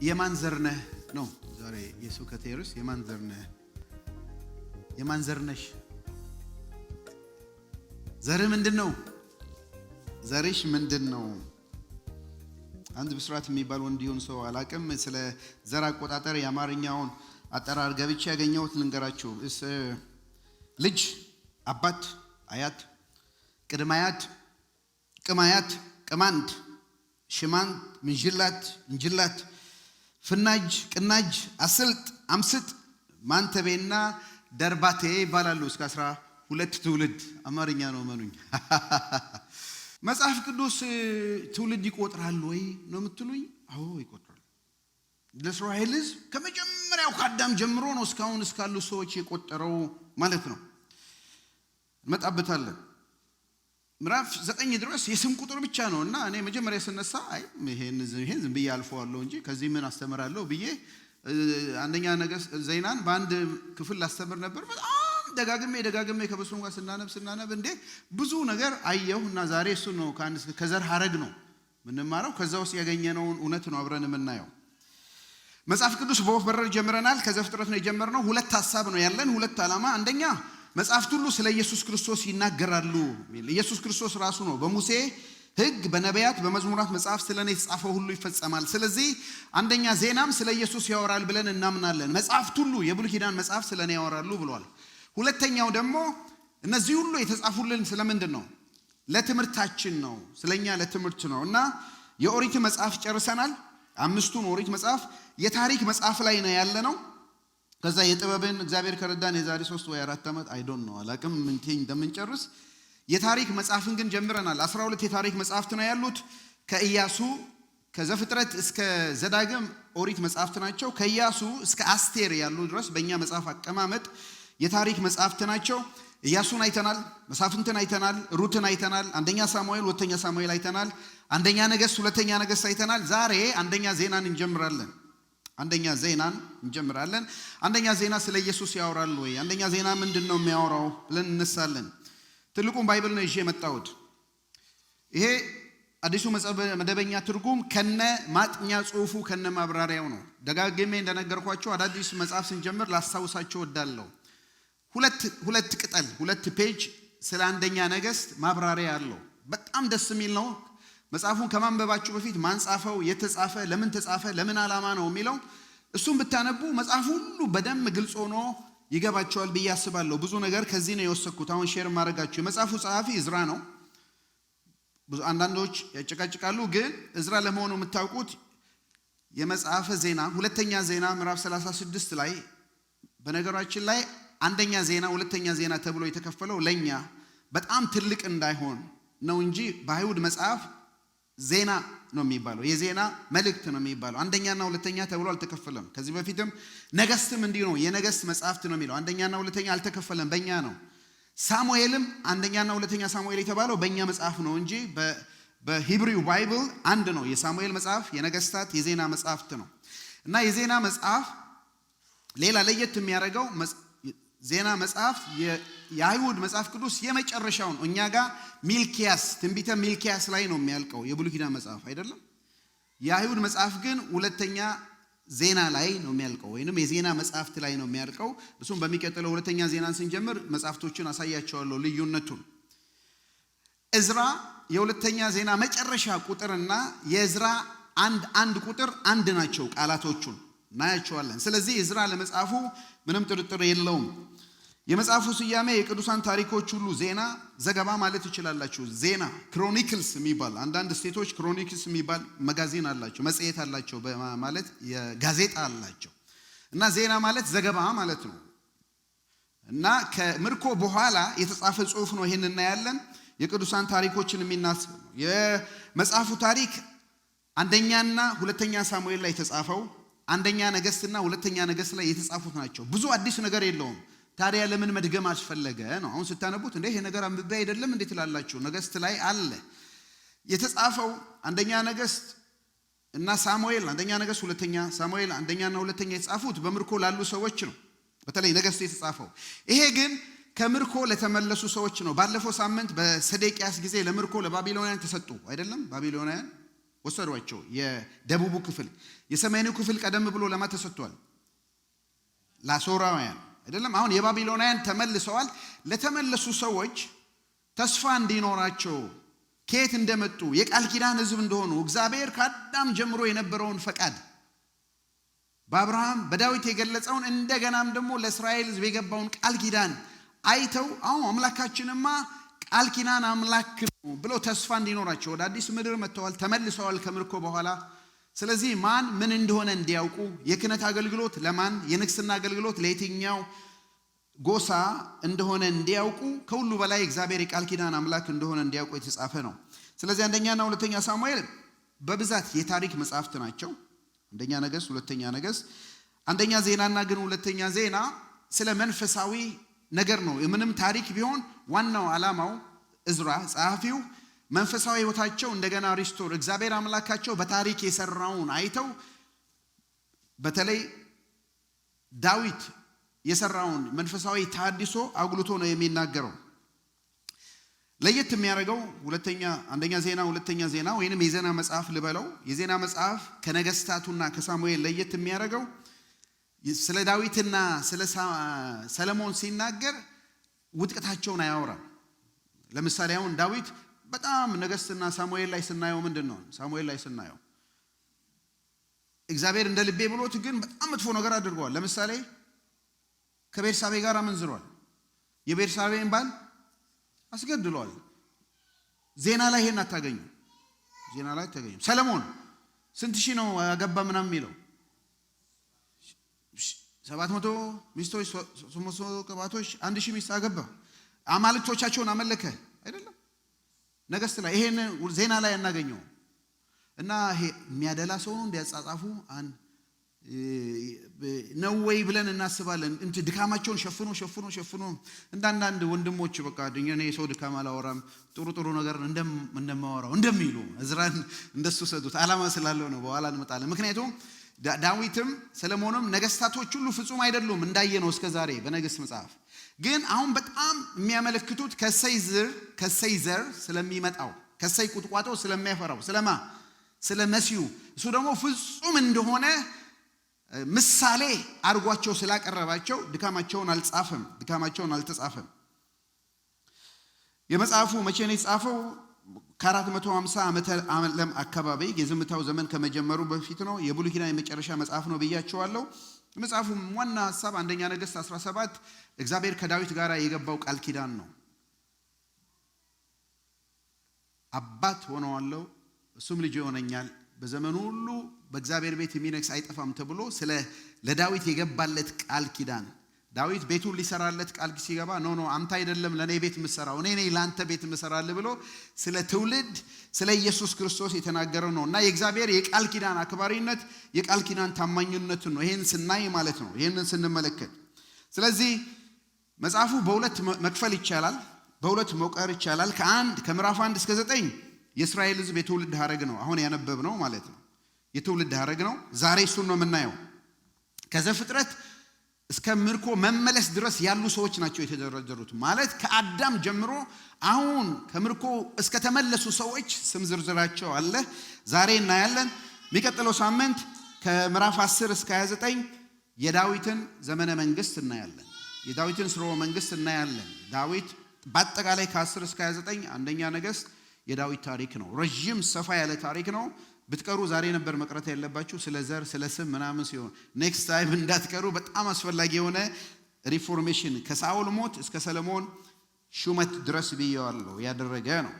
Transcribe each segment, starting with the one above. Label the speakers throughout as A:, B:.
A: የማን ዘር ነህ ነው ዛሬ የስብከቴ ርዕስ። የማን ዘር ነህ? የማን ዘር ነሽ? ዘርህ ምንድነው? ዘርሽ ምንድነው? አንድ ብስራት የሚባል ወንዲሁን ሰው አላቅም ስለ ዘር አቆጣጠር የአማርኛውን አጠራር ገብቼ ያገኘሁት ልንገራችሁ። ልጅ፣ አባት፣ አያት፣ ቅድመ አያት፣ ቅማያት፣ ቅማንት፣ ሽማንት፣ ምንጅላት፣ እንጅላት፣ ፍናጅ፣ ቅናጅ፣ አስልጥ፣ አምስጥ፣ ማንተቤና ደርባቴ ይባላሉ። እስከ 12 ትውልድ አማርኛ ነው መኑኝ። መጽሐፍ ቅዱስ ትውልድ ይቆጥራል ወይ ነው የምትሉኝ? አዎ ይቆጥራል። ለእስራኤል ሕዝብ ከመጀመሪያው ከአዳም ጀምሮ ነው እስካሁን እስካሉ ሰዎች የቆጠረው ማለት ነው። እንመጣበታለን። ምዕራፍ 9 ድረስ የስም ቁጥር ብቻ ነው እና እኔ መጀመሪያ ስነሳ ይሄን ዝም ብዬ አልፈዋለሁ እንጂ ከዚህ ምን አስተምራለሁ ብዬ አንደኛ ነገሥት ዜናን በአንድ ክፍል ላስተምር ነበር። በጣም ደጋግሜ ከበሱም ጋር ስናነብ እንዴ ብዙ ነገር አየሁና ዛሬ እሱ ነው ከዘር ሐረግ ነው ምንማረው። ከዛ ውስጥ ያገኘነውን እውነት ነው አብረን የምናየው። መጽሐፍ ቅዱስ በወፍ በረር ጀምረናል። ከዘፍጥረት ነው የጀመርነው። ሁለት ሐሳብ ነው ያለን፣ ሁለት ዓላማ። አንደኛ መጽሐፍት ሁሉ ስለ ኢየሱስ ክርስቶስ ይናገራሉ። ኢየሱስ ክርስቶስ ራሱ ነው በሙሴ ሕግ፣ በነቢያት፣ በመዝሙራት መጽሐፍ ስለኔ የተጻፈው ሁሉ ይፈጸማል። ስለዚህ አንደኛ ዜናም ስለ ኢየሱስ ያወራል ብለን እናምናለን። መጽሐፍት ሁሉ የብሉይ ኪዳን መጽሐፍ ስለኔ ያወራሉ ብሏል። ሁለተኛው ደግሞ እነዚህ ሁሉ የተጻፉልን ስለምንድን ነው? ለትምህርታችን ነው፣ ስለኛ ለትምህርት ነው። እና የኦሪት መጽሐፍ ጨርሰናል። 5ቱን ኦሪት መጽሐፍ የታሪክ መጽሐፍ ላይ ነው ያለ ነው። ከዛ የጥበብን እግዚአብሔር ከረዳን የዛሬ 3 ወይ 4 ዓመት አይዶን ነው አላቅም እንደምንጨርስ የታሪክ መጽሐፍን ግን ጀምረናል። 12 የታሪክ መጽሐፍት ነው ያሉት። ከኢያሱ ከዘፍጥረት እስከ ዘዳግም ኦሪት መጽሐፍት ናቸው። ከኢያሱ እስከ አስቴር ያሉ ድረስ በእኛ መጽሐፍ አቀማመጥ የታሪክ መጽሐፍት ናቸው። ኢያሱን አይተናል፣ መሳፍንትን አይተናል፣ ሩትን አይተናል፣ አንደኛ ሳሙኤል፣ ሁለተኛ ሳሙኤል አይተናል፣ አንደኛ ነገሥት፣ ሁለተኛ ነገሥት አይተናል። ዛሬ አንደኛ ዜናን እንጀምራለን። አንደኛ ዜና ስለ ኢየሱስ ያወራል ወይ? አንደኛ ዜና ምንድን ነው የሚያወራው ብለን እነሳለን። ትልቁን ባይብል ነው ይዤ የመጣሁት። ይሄ አዲሱ መደበኛ ትርጉም ከነ ማጥኛ ጽሑፉ ከነ ማብራሪያው ነው። ደጋግሜ እንደነገርኳቸው አዳዲስ መጽሐፍ ስንጀምር ላስታውሳቸው እወዳለሁ። ሁለት ቅጠል 2 ፔጅ ስለ አንደኛ ነገሥት ማብራሪያ አለው። በጣም ደስ የሚል ነው። መጽሐፉን ከማንበባችሁ በፊት ማን ጻፈው፣ የተጻፈ፣ ለምን ተጻፈ፣ ለምን ዓላማ ነው የሚለው እሱን ብታነቡ መጽሐፉ ሁሉ በደንብ ግልጽ ሆኖ ይገባቸዋል ብዬ አስባለሁ። ብዙ ነገር ከዚህ ነው የወሰድኩት። አሁን ሼር ማድረጋችሁ የመጽሐፉ ጸሐፊ ዕዝራ ነው። ብዙ አንዳንዶች ያጨቃጭቃሉ፣ ግን ዕዝራ ለመሆኑ የምታውቁት የመጽሐፈ ዜና ሁለተኛ ዜና ምዕራፍ 36 ላይ በነገራችን ላይ አንደኛ ዜና ሁለተኛ ዜና ተብሎ የተከፈለው ለኛ በጣም ትልቅ እንዳይሆን ነው እንጂ በአይሁድ መጽሐፍ ዜና ነው የሚባለው፣ የዜና መልእክት ነው የሚባለው። አንደኛና ሁለተኛ ተብሎ አልተከፈለም። ከዚህ በፊትም ነገሥትም እንዲሁ ነው፣ የነገሥት መጽሐፍት ነው የሚለው። አንደኛና ሁለተኛ አልተከፈለም፣ በእኛ ነው። ሳሙኤልም አንደኛና ሁለተኛ ሳሙኤል የተባለው በእኛ መጽሐፍ ነው እንጂ በሂብሪው ባይብል አንድ ነው። የሳሙኤል መጽሐፍ የነገሥታት የዜና መጽሐፍት ነው። እና የዜና መጽሐፍ ሌላ ለየት የሚያደርገው ዜና መጽሐፍ የአይሁድ መጽሐፍ ቅዱስ የመጨረሻው ነው። እኛ ጋር ሚልኪያስ ትንቢተ ሚልኪያስ ላይ ነው የሚያልቀው የብሉይ ኪዳን መጽሐፍ አይደለም። የአይሁድ መጽሐፍ ግን ሁለተኛ ዜና ላይ ነው የሚያልቀው፣ ወይንም የዜና መጽሐፍት ላይ ነው የሚያልቀው። እሱም በሚቀጥለው ሁለተኛ ዜናን ስንጀምር መጽሐፍቶችን አሳያቸዋለሁ ልዩነቱን። ዕዝራ የሁለተኛ ዜና መጨረሻ ቁጥርና የዕዝራ አንድ ቁጥር አንድ ናቸው። ቃላቶቹን እናያቸዋለን። ስለዚህ ዕዝራ ለመጽሐፉ ምንም ጥርጥር የለውም። የመጽሐፉ ስያሜ የቅዱሳን ታሪኮች ሁሉ ዜና ዘገባ ማለት ይችላላችሁ። ዜና ክሮኒክልስ የሚባል አንዳንድ ስቴቶች ክሮኒክልስ የሚባል መጋዚን አላቸው፣ መጽሔት አላቸው፣ ማለት የጋዜጣ አላቸው። እና ዜና ማለት ዘገባ ማለት ነው። እና ከምርኮ በኋላ የተጻፈ ጽሑፍ ነው። ይሄን እናያለን። የቅዱሳን ታሪኮችን የሚናስብ ነው። የመጽሐፉ ታሪክ አንደኛና ሁለተኛ ሳሙኤል ላይ የተጻፈው፣ አንደኛ ነገሥትና ሁለተኛ ነገሥት ላይ የተጻፉት ናቸው። ብዙ አዲስ ነገር የለውም። ታዲያ ለምን መድገም አስፈለገ ነው? አሁን ስታነቡት እንዴ ይሄ ነገር አንብቤ አይደለም እንዴ ትላላችሁ። ነገሥት ላይ አለ የተጻፈው። አንደኛ ነገሥት እና ሳሙኤል፣ አንደኛ ነገሥት፣ ሁለተኛ ሳሙኤል፣ አንደኛና ሁለተኛ የተጻፉት በምርኮ ላሉ ሰዎች ነው። በተለይ ነገሥት የተጻፈው። ይሄ ግን ከምርኮ ለተመለሱ ሰዎች ነው። ባለፈው ሳምንት በሰዴቅያስ ጊዜ ለምርኮ ለባቢሎናውያን ተሰጡ አይደለም? ባቢሎናውያን ወሰዷቸው። የደቡቡ ክፍል የሰሜኑ ክፍል ቀደም ብሎ ለማ ተሰጥቷል? ለአሦራውያን አይደለም። አሁን የባቢሎናውያን ተመልሰዋል። ለተመለሱ ሰዎች ተስፋ እንዲኖራቸው ከየት እንደመጡ የቃል ኪዳን ሕዝብ እንደሆኑ እግዚአብሔር ከአዳም ጀምሮ የነበረውን ፈቃድ በአብርሃም በዳዊት የገለጸውን እንደገናም ደግሞ ለእስራኤል ሕዝብ የገባውን ቃል ኪዳን አይተው አሁን አምላካችንማ ቃል ኪዳን አምላክ ነው ብለው ተስፋ እንዲኖራቸው ወደ አዲስ ምድር መጥተዋል፣ ተመልሰዋል ከምርኮ በኋላ። ስለዚህ ማን ምን እንደሆነ እንዲያውቁ የክህነት አገልግሎት ለማን፣ የንግስና አገልግሎት ለየትኛው ጎሳ እንደሆነ እንዲያውቁ፣ ከሁሉ በላይ እግዚአብሔር የቃል ኪዳን አምላክ እንደሆነ እንዲያውቁ የተጻፈ ነው። ስለዚህ አንደኛና ሁለተኛ ሳሙኤል በብዛት የታሪክ መጽሐፍት ናቸው። አንደኛ ነገሥት፣ ሁለተኛ ነገሥት፣ አንደኛ ዜናና ግን ሁለተኛ ዜና ስለ መንፈሳዊ ነገር ነው። ምንም ታሪክ ቢሆን ዋናው ዓላማው እዝራ ጸሐፊው መንፈሳዊ ሕይወታቸው እንደገና ሪስቶር እግዚአብሔር አምላካቸው በታሪክ የሰራውን አይተው በተለይ ዳዊት የሰራውን መንፈሳዊ ታድሶ አጉልቶ ነው የሚናገረው። ለየት የሚያደርገው አንደኛ ዜና ሁለተኛ ዜና ወይንም የዜና መጽሐፍ ልበለው፣ የዜና መጽሐፍ ከነገስታቱና ከሳሙኤል ለየት የሚያደርገው ስለ ዳዊትና ስለ ሰለሞን ሲናገር ውጥቀታቸውን አያወራም። ለምሳሌ አሁን ዳዊት በጣም ነገስትና ሳሙኤል ላይ ስናየው ምንድነው? ሳሙኤል ላይ ስናየው እግዚአብሔር እንደ ልቤ ብሎት ግን በጣም መጥፎ ነገር አድርጓል። ለምሳሌ ከቤርሳቤ ጋር አመንዝሯል። የቤርሳቤን ባል አስገድሏል። ዜና ላይ ይሄን አታገኙ። ዜና ላይ አታገኙ። ሰለሞን ስንት ሺህ ነው ያገባ ምናምን የሚለው 700 ሚስቶች 300 ቅባቶች 1000 ሚስት አገባ። አማልክቶቻቸውን አመለከ አይደለም? ነገስት ላይ ይሄን ዜና ላይ እናገኘው እና ይሄ የሚያደላ ሰው ነው እንዲያጻጻፉ ነው ወይ ብለን እናስባለን። ድካማቸውን ሸፍኖ እንዳንዳንድ ወንድሞች በቃ እኔ የሰው ድካም አላወራም ጥሩ ነገር እንደማወራው እንደሚሉ እዝራን እንደሱ ሰዱት። ዓላማ ስላለው ነው። በኋላ እንመጣለን። ምክንያቱም ዳዊትም ሰለሞንም ነገስታቶች ሁሉ ፍጹም አይደሉም እንዳየነው እስከዛሬ በነገሥት መጽሐፍ። ግን አሁን በጣም የሚያመለክቱት ከሰይ ዘር ስለሚመጣው ከሰይ ቁጥቋጦ ስለሚያፈራው ስለ መሲሁ እሱ ደግሞ ፍጹም እንደሆነ ምሳሌ አድርጓቸው ስላቀረባቸው ድካማቸውን አልተጻፈም። የመጽሐፉ መቼ ነው የተጻፈው? ከ450 ዓመተ ዓለም አካባቢ የዝምታው ዘመን ከመጀመሩ በፊት ነው። የብሉይ ኪዳን የመጨረሻ መጽሐፍ ነው ብያቸዋለሁ። የመጽሐፉ ዋና ሐሳብ አንደኛ ነገሥት 17 እግዚአብሔር ከዳዊት ጋር የገባው ቃል ኪዳን ነው። አባት ሆነዋለሁ እሱም ልጅ ይሆነኛል፣ በዘመኑ ሁሉ በእግዚአብሔር ቤት የሚነግስ አይጠፋም ተብሎ ለዳዊት የገባለት ቃል ኪዳን። ዳዊት ቤቱን ሊሰራለት ቃል ሲገባ ኖ አንተ አይደለም ለኔ ቤት የምሰራው እኔ ነኝ ላንተ ቤት የምሰራልህ ብሎ ስለ ትውልድ ስለ ኢየሱስ ክርስቶስ የተናገረው ነው። እና የእግዚአብሔር የቃል ኪዳን አክባሪነት የቃል ኪዳን ታማኝነት ነው። ይሄን ስናይ ማለት ነው፣ ይሄንን ስንመለከት። ስለዚህ መጽሐፉ በሁለት መክፈል ይቻላል፣ በሁለት መቁጠር ይቻላል። ከምዕራፍ 1 እስከ 9 የእስራኤል ሕዝብ የትውልድ ሐረግ ነው። አሁን ያነበብነው ማለት ነው የትውልድ ሐረግ ነው። ዛሬ እሱን ነው የምናየው። ከዘፍጥረት እስከ ምርኮ መመለስ ድረስ ያሉ ሰዎች ናቸው የተደረደሩት። ማለት ከአዳም ጀምሮ አሁን ከምርኮ እስከ ተመለሱ ሰዎች ስም ዝርዝራቸው አለ። ዛሬ እናያለን። የሚቀጥለው ሳምንት ከምዕራፍ 10 እስከ 29 የዳዊትን ዘመነ መንግስት እናያለን። የዳዊትን ስርወ መንግስት እናያለን። ዳዊት በአጠቃላይ ከ10 እስከ 29 አንደኛ ነገሥት የዳዊት ታሪክ ነው። ረጅም ሰፋ ያለ ታሪክ ነው። ብትቀሩ ዛሬ ነበር መቅረት ያለባችሁ። ስለ ዘር ስለ ስም ምናምን ሲሆን ኔክስት ታይም እንዳትቀሩ። በጣም አስፈላጊ የሆነ ሪፎርሜሽን ከሳኦል ሞት እስከ ሰለሞን ሹመት ድረስ ብየዋለሁ ያደረገ ነው።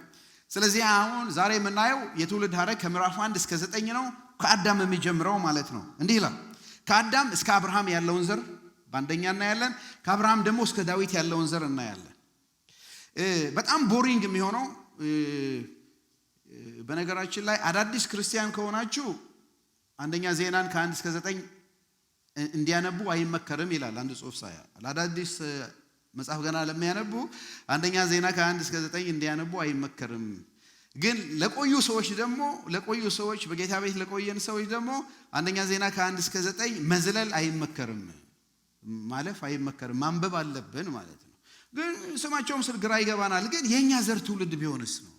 A: ስለዚህ አሁን ዛሬ የምናየው የትውልድ ሐረግ ከምዕራፍ 1 እስከ 9 ነው። ከአዳም የሚጀምረው ማለት ነው። እንዲህ ይላል። ከአዳም እስከ አብርሃም ያለውን ዘር በአንደኛ እናያለን። ከአብርሃም ደግሞ እስከ ዳዊት ያለውን ዘር እናያለን። በጣም ቦሪንግ የሚሆነው በነገራችን ላይ አዳዲስ ክርስቲያን ከሆናችሁ አንደኛ ዜናን ከ1 እስከ 9 እንዲያነቡ አይመከርም ይላል አንድ ጽሑፍ ሳያ። አዳዲስ መጽሐፍ ገና ለሚያነቡ አንደኛ ዜና ከ1 እስከ 9 እንዲያነቡ አይመከርም። ግን ለቆዩ ሰዎች በጌታ ቤት ለቆየን ሰዎች ደግሞ አንደኛ ዜና ከ1 እስከ 9 መዝለል አይመከርም፣ ማለፍ አይመከርም፣ ማንበብ አለብን ማለት ነው። ግን ስማቸውም ስለ ግራ ይገባናል። ግን የኛ ዘር ትውልድ ቢሆንስ ነው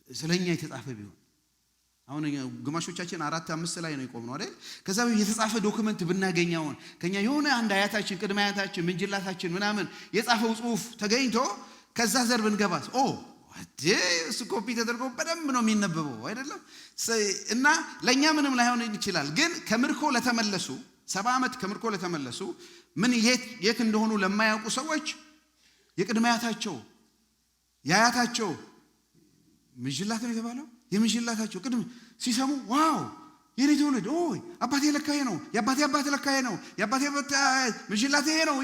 A: ስለኛ የተጻፈ ቢሆን አሁን ግማሾቻችን 4-5 ላይ ነው የቆምነው አይደል? ከዛ የተጻፈ ዶክመንት ብናገኛው ከኛ የሆነ አንድ አያታችን ቅድመ አያታችን ምንጅላታችን ምናምን የጻፈው ጽሁፍ ተገኝቶ ከዛ ዘር ብንገባስ እሱ ኮፒ ተደርጎ በደንብ ነው የሚነበበው አይደለም? እና ለኛ ምንም ላይሆን ይችላል። ግን ከምርኮ ለተመለሱ 70 ዓመት ከምርኮ ለተመለሱ ምን የት እንደሆኑ ለማያውቁ ሰዎች የቅድመ አያታቸው ያያታቸው ምንጅላት ነው የተባለው የምንጅላታቸው ቅድም ሲሰሙ ዋው የኔ ትውልድ አባቴ ለካዬ ነው የአባቴ አባት ለካዬ ነው የአባቴ አባት ምንጅላቴ ነው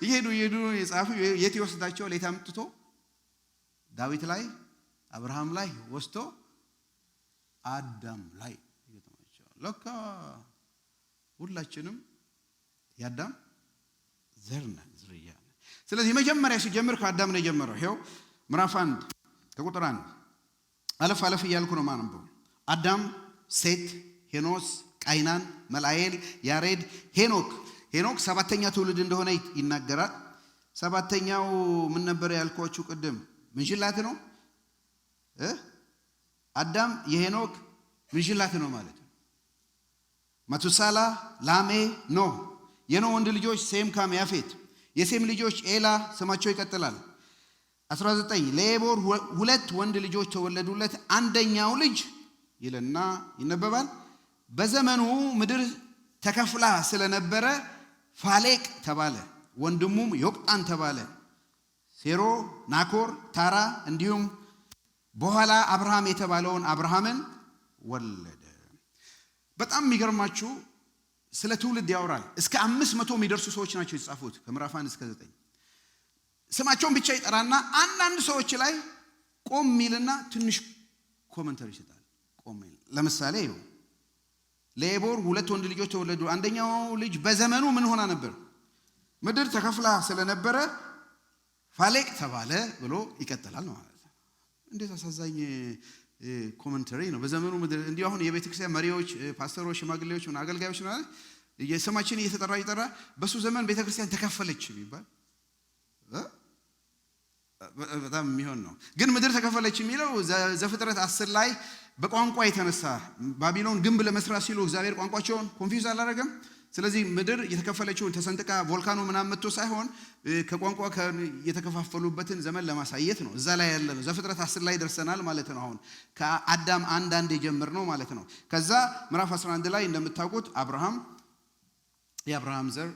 A: እየሄዱ የጻፉ የት ይወስዳቸው ለታ አምጥቶ ዳዊት ላይ አብርሃም ላይ ወስቶ አዳም ላይ ይገጥማቸው። ለካ ሁላችንም ያዳም ዘር ነን ዝርያ ነን። ስለዚህ መጀመሪያ ሲጀምር ከአዳም ነው የጀመረው። ይሄው ምዕራፍ 1 ከቁጥር 1 አለፍ እያልኩ ነው ማንበው። አዳም፣ ሴት፣ ሄኖስ፣ ቃይናን፣ መላኤል፣ ያሬድ፣ ሄኖክ 7ኛ ትውልድ እንደሆነ ይናገራል። 7ኛው ምን ነበር ያልኳችሁ ቅድም? ምንጅላት ነው። አዳም የሄኖክ ምንጅላት ነው ማለት ነው። ማቱሳላ፣ ላሜ፣ ኖህ። የኖህ ወንድ ልጆች ሴም፣ ካም፣ ያፌት። የሴም ልጆች ኤላ ስማቸው ይቀጥላል። 19 ለዔቦር 2 ወንድ ልጆች ተወለዱለት። አንደኛው ልጅ ይልና ይነበባል በዘመኑ ምድር ተከፍላ ስለነበረ ፋሌቅ ተባለ። ወንድሙም ዮቅጣን ተባለ። ሴሮ፣ ናኮር፣ ታራ እንዲሁም በኋላ አብርሃም የተባለውን አብርሃምን ወለደ። በጣም የሚገርማችሁ ስለ ትውልድ ያወራል። እስከ 500 የሚደርሱ ሰዎች ናቸው የተጻፉት ከምዕራፍ 1 እስከ 9። ስማቸውን ብቻ ይጠራና አንዳንድ ሰዎች ላይ ቆም ሚልና ትንሽ ኮሜንተሪ ይሰጣል። ቆም ሚል ለምሳሌ ለዔቦር 2 ወንድ ልጆች ተወለዱ። አንደኛው ልጅ በዘመኑ ምን ሆና ነበር? ምድር ተከፍላ ስለነበረ ፋሌቅ ተባለ ብሎ ይቀጥላል ማለት ነው። እንዴት አሳዛኝ ኮሜንተሪ ነው። በዘመኑ ምድር እንዲሁ አሁን የቤተክርስቲያን መሪዎች፣ ፓስተሮች፣ ሽማግሌዎች እና አገልጋዮች ማለት የስማችን እየተጠራ በሱ ዘመን ቤተክርስቲያን ተከፈለች የሚባል በጣም የሚሆን ነው። ግን ምድር ተከፈለች የሚለው ዘፍጥረት 10 ላይ በቋንቋ የተነሳ ባቢሎን ግንብ ለመስራት ሲሉ እግዚአብሔር ቋንቋቸውን ኮንፊውዝ አላደረገም። ስለዚህ ምድር የተከፈለችውን ተሰንጥቃ ቮልካኖ ምናምን መጥቶ ሳይሆን ከቋንቋ የተከፋፈሉበትን ዘመን ለማሳየት ነው። እዛ ላይ ያለ ነው። ዘፍጥረት 10 ላይ ደርሰናል ማለት ነው። አሁን ከአዳም አንድ የጀመርነው ማለት ነው። ከዛ ምዕራፍ 11 ላይ እንደምታውቁት የአብርሃም ዘር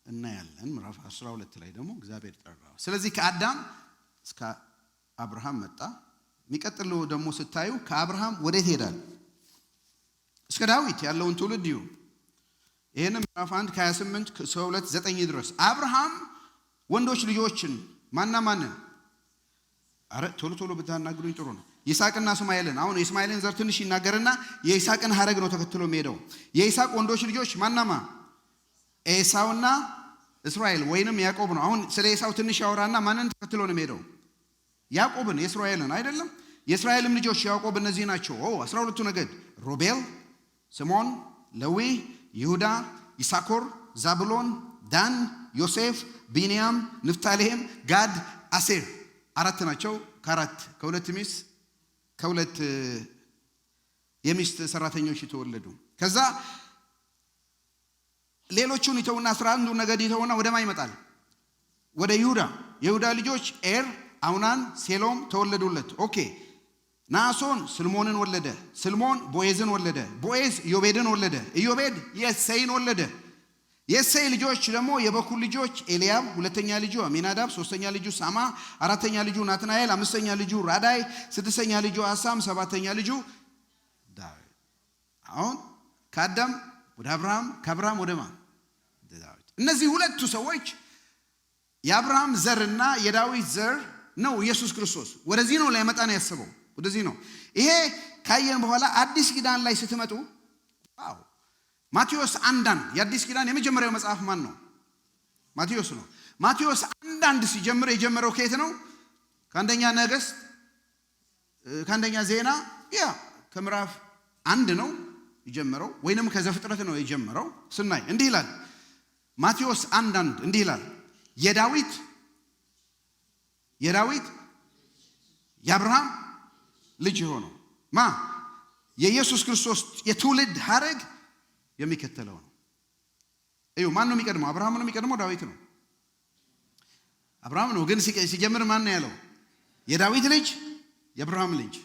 A: እናያለን። ምዕራፍ 12 ላይ ደግሞ እግዚአብሔር ጠራው። ስለዚህ ከአዳም እስከ አብርሃም መጣ። የሚቀጥለው ደግሞ ስታዩ ከአብርሃም ወዴት ሄዳል? እስከ ዳዊት ያለውን ትውልድ ይሁ ይሄን ምዕራፍ 1 ከ28 ከ2 9 ድረስ አብርሃም ወንዶች ልጆችን ማንን ቶሎ ብታናግሩኝ ጥሩ ነው። ይስሐቅና እስማኤልን። አሁን የእስማኤልን ዘር ትንሽ ይናገርና የይስሐቅን ሐረግ ነው ተከትሎ የሚሄደው። የይስሐቅ ወንዶች ልጆች ማናማ? ኤሳውና እስራኤል ወይንም ያዕቆብ ነው። አሁን ስለ ኤሳው ትንሽ ያወራና ማንን ተከትሎ ነው የሚሄደው? ያዕቆብን፣ የእስራኤልን አይደለም። የእስራኤልም ልጆች ያዕቆብ እነዚህ ናቸው። 12ቱ ነገድ ሮቤል፣ ስምዖን፣ ሌዊ፣ ይሁዳ፣ ይሳኮር፣ ዛብሎን፣ ዳን፣ ዮሴፍ፣ ቢንያም፣ ንፍታሌም፣ ጋድ፣ አሴር 4 ናቸው። ከሁለት ሚስት ከሁለት የሚስት ሰራተኞች የተወለዱ። ከዛ ሌሎቹን ይተውና 11ዱ ነገድ ይተውና ወደማ ይመጣል? ወደ ይሁዳ። የይሁዳ ልጆች ኤር፣ አውናን፣ ሴሎም ተወለዱለት። ኦኬ። ናሶን ስልሞንን ወለደ። ስልሞን ቦዔዝን ወለደ። ቦዔዝ ኢዮቤድን ወለደ። ኢዮቤድ የሴይን ወለደ። የሴይ ልጆች ደግሞ የበኩር ልጆች ኤልያብ፣ 2ኛ ልጁ አሚናዳብ፣ 3ኛ ልጁ ሳማ፣ 4ኛ ልጁ ናትናኤል፣ 5ኛ ልጁ ራዳይ፣ 6ኛ ልጁ አሳም፣ 7ኛ ልጁ ዳዊት። አሁን ከአዳም ወደ አብርሃም፣ ከአብርሃም ወደ ማን? ዳዊት። እነዚህ ሁለቱ ሰዎች የአብርሃም ዘርና የዳዊት ዘር ነው ኢየሱስ ክርስቶስ። ወደዚህ ነው ሊያመጣ ነው ያሰበው። ወደዚህ ነው። ይሄ ካየን በኋላ አዲስ ኪዳን ላይ ስትመጡ ማቴዎስ 1 የአዲስ ኪዳን የመጀመሪያው መጽሐፍ ማን ነው? ማቴዎስ ነው። ማቴዎስ 1 ሲጀምር የጀመረው ከየት ነው? ከአንደኛ ነገሥት፣ ከአንደኛ ዜና፣ ከምዕራፍ 1 ነው የጀመረው፣ ወይንም ከዘፍጥረት ነው የጀመረው። ስናይ እንዲህ ይላል ማቴዎስ 1 እንዲህ ይላል የዳዊት የአብርሃም ልጅ ሆኖ የኢየሱስ ክርስቶስ የትውልድ ሐረግ የሚከተለው ነው። እዩ ማን ነው የሚቀድመው? አብርሃም ነው የሚቀድመው? ዳዊት ነው? አብርሃም ነው። ግን ሲጀምር ማን ነው ያለው? የዳዊት ልጅ የአብርሃም ልጅ